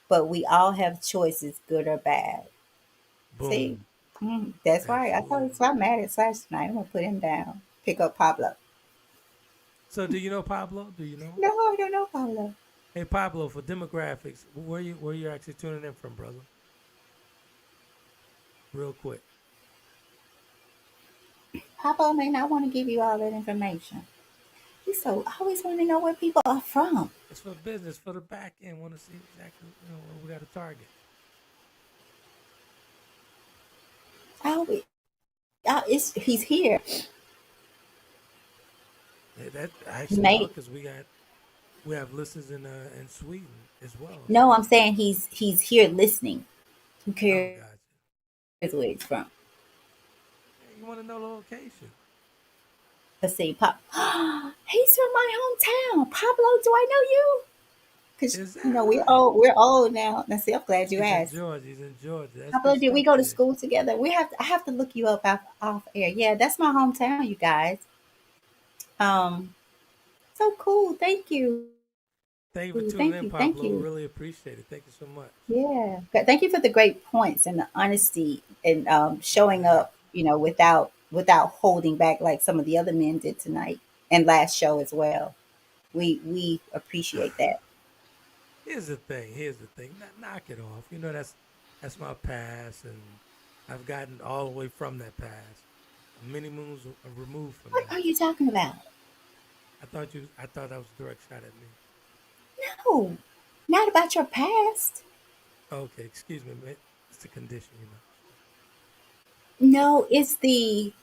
but we all have choices, good or bad. See, Boom. that's right. I thought Absolutely. so. I'm mad at Slash tonight. I'm gonna put him down. Pick up Pablo. So, do you know Pablo? Do you know? No, I don't know Pablo. Hey Pablo, for demographics, where you actually tuning in from, brother? Real quick. Papa may not want to give you all that information. He's so always want to know where people are from. It's for business, for the back end. Want to see exactly what we got to target. Always, he's here. That He actually well, made because we have listeners in Sweden as well. no. So I'm saying he's here listening. Who oh, cares gotcha. where he's from? Hey, you want to know the location? Let's see, Pop. He's from my hometown. Pablo, do I know you? Because Is you that know right? we're old now. Let's see. I'm glad you He's in asked. Georgia. He's in Georgia. That's good Pablo, did we stuff go to there. school together? I have to look you up off air. Yeah, that's my hometown, you guys. Um, so cool. Thank you. Thank you for Thank tuning you. in, Thank Pablo. you. Really appreciate it. Thank you so much. Yeah. Thank you for the great points and the honesty and showing up, Exactly. without holding back like some of the other men did tonight and last show as well. We appreciate that. Here's the thing. Here's the thing. Knock it off. You know that's my past, and I've gotten all the way from that past. Many moons removed from What that. are you talking about? I thought that was a direct shot at me. No, not about your past. Okay, excuse me, man. It's a condition, you know. So No, it's the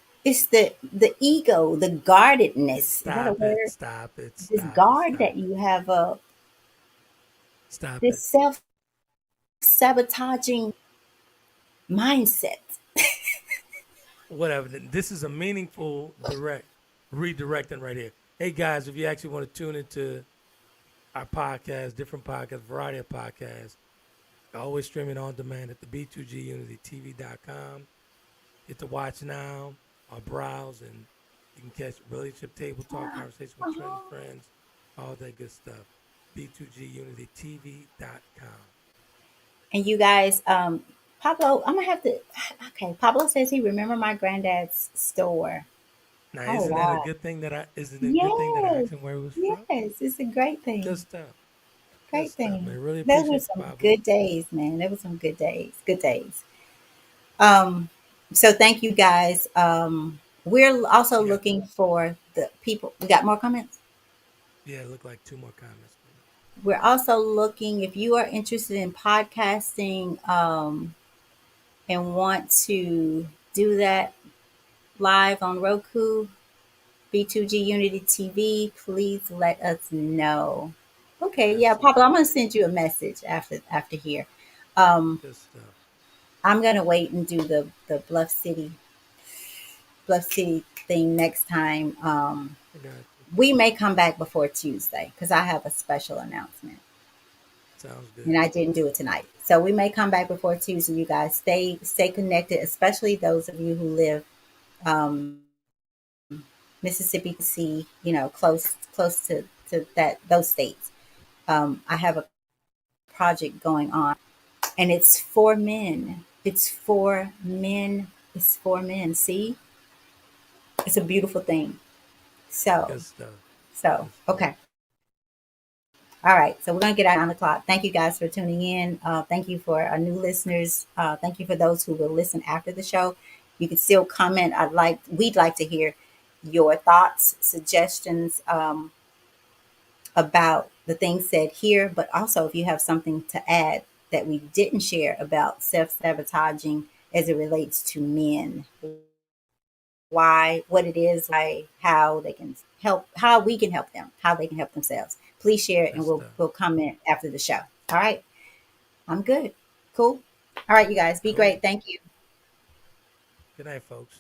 ego, the guardedness. Is that a stop it. word? Stop it. This Stop it. guard Stop that it. you have Stop it. this self-sabotaging mindset. Whatever. This is a meaningful redirecting right here. Hey guys, if you actually want to tune into our podcast, different podcasts, variety of podcasts, always streaming on demand at the B2GUnityTV.com. Hit the watch now or browse, and you can catch relationship table talk, conversation with trendy Oh. friends, all that good stuff. B2GUnityTV.com. And you guys, Pablo, I'm gonna have to. Okay, Pablo says he remember my granddad's store. Now, Oh isn't that a wow! good thing that I isn't it a good thing that I Yes, asked him where he was from? yes, it's a great Good thing. stuff. Good Great stuff, thing. man. Really Those were appreciate you, some Pablo. good days, man. There were some good days. Good days. Um, so thank you guys. We're also We got looking for the people. We got more comments. yeah, it looked like two more comments coming. We're also looking if you are interested in podcasting and want to do that live on Roku, B2G Unity TV, please let us know. Okay, yeah, Papa, I'm Absolutely. gonna send you a message after here. Um, Good stuff. I'm gonna wait and do the Bluff City thing next time. I got you. We may come back before Tuesday because I have a special announcement. Sounds And good. I didn't do it tonight. So we may come back before Tuesday. You guys stay connected, especially those of you who live um, Mississippi, Tennessee, close to that those states. I have a project going on, and it's for men. It's for men. It's for men. See, it's a beautiful thing. So, Good stuff. so Good stuff. okay. All right, so we're gonna get out 9 o'clock. Thank you guys for tuning in. Thank you for our new listeners. Thank you for those who will listen after the show. You can still comment. We'd like to hear your thoughts, suggestions about the things said here, but also if you have something to add that we didn't share about self-sabotaging as it relates to men, why, what it is, why, how they can help, how we can help them, how they can help themselves. Please share it Good and we'll stuff. we'll comment after the show. All right. I'm good. Cool. All right, you guys, be Cool. great. Thank you. Good night, folks.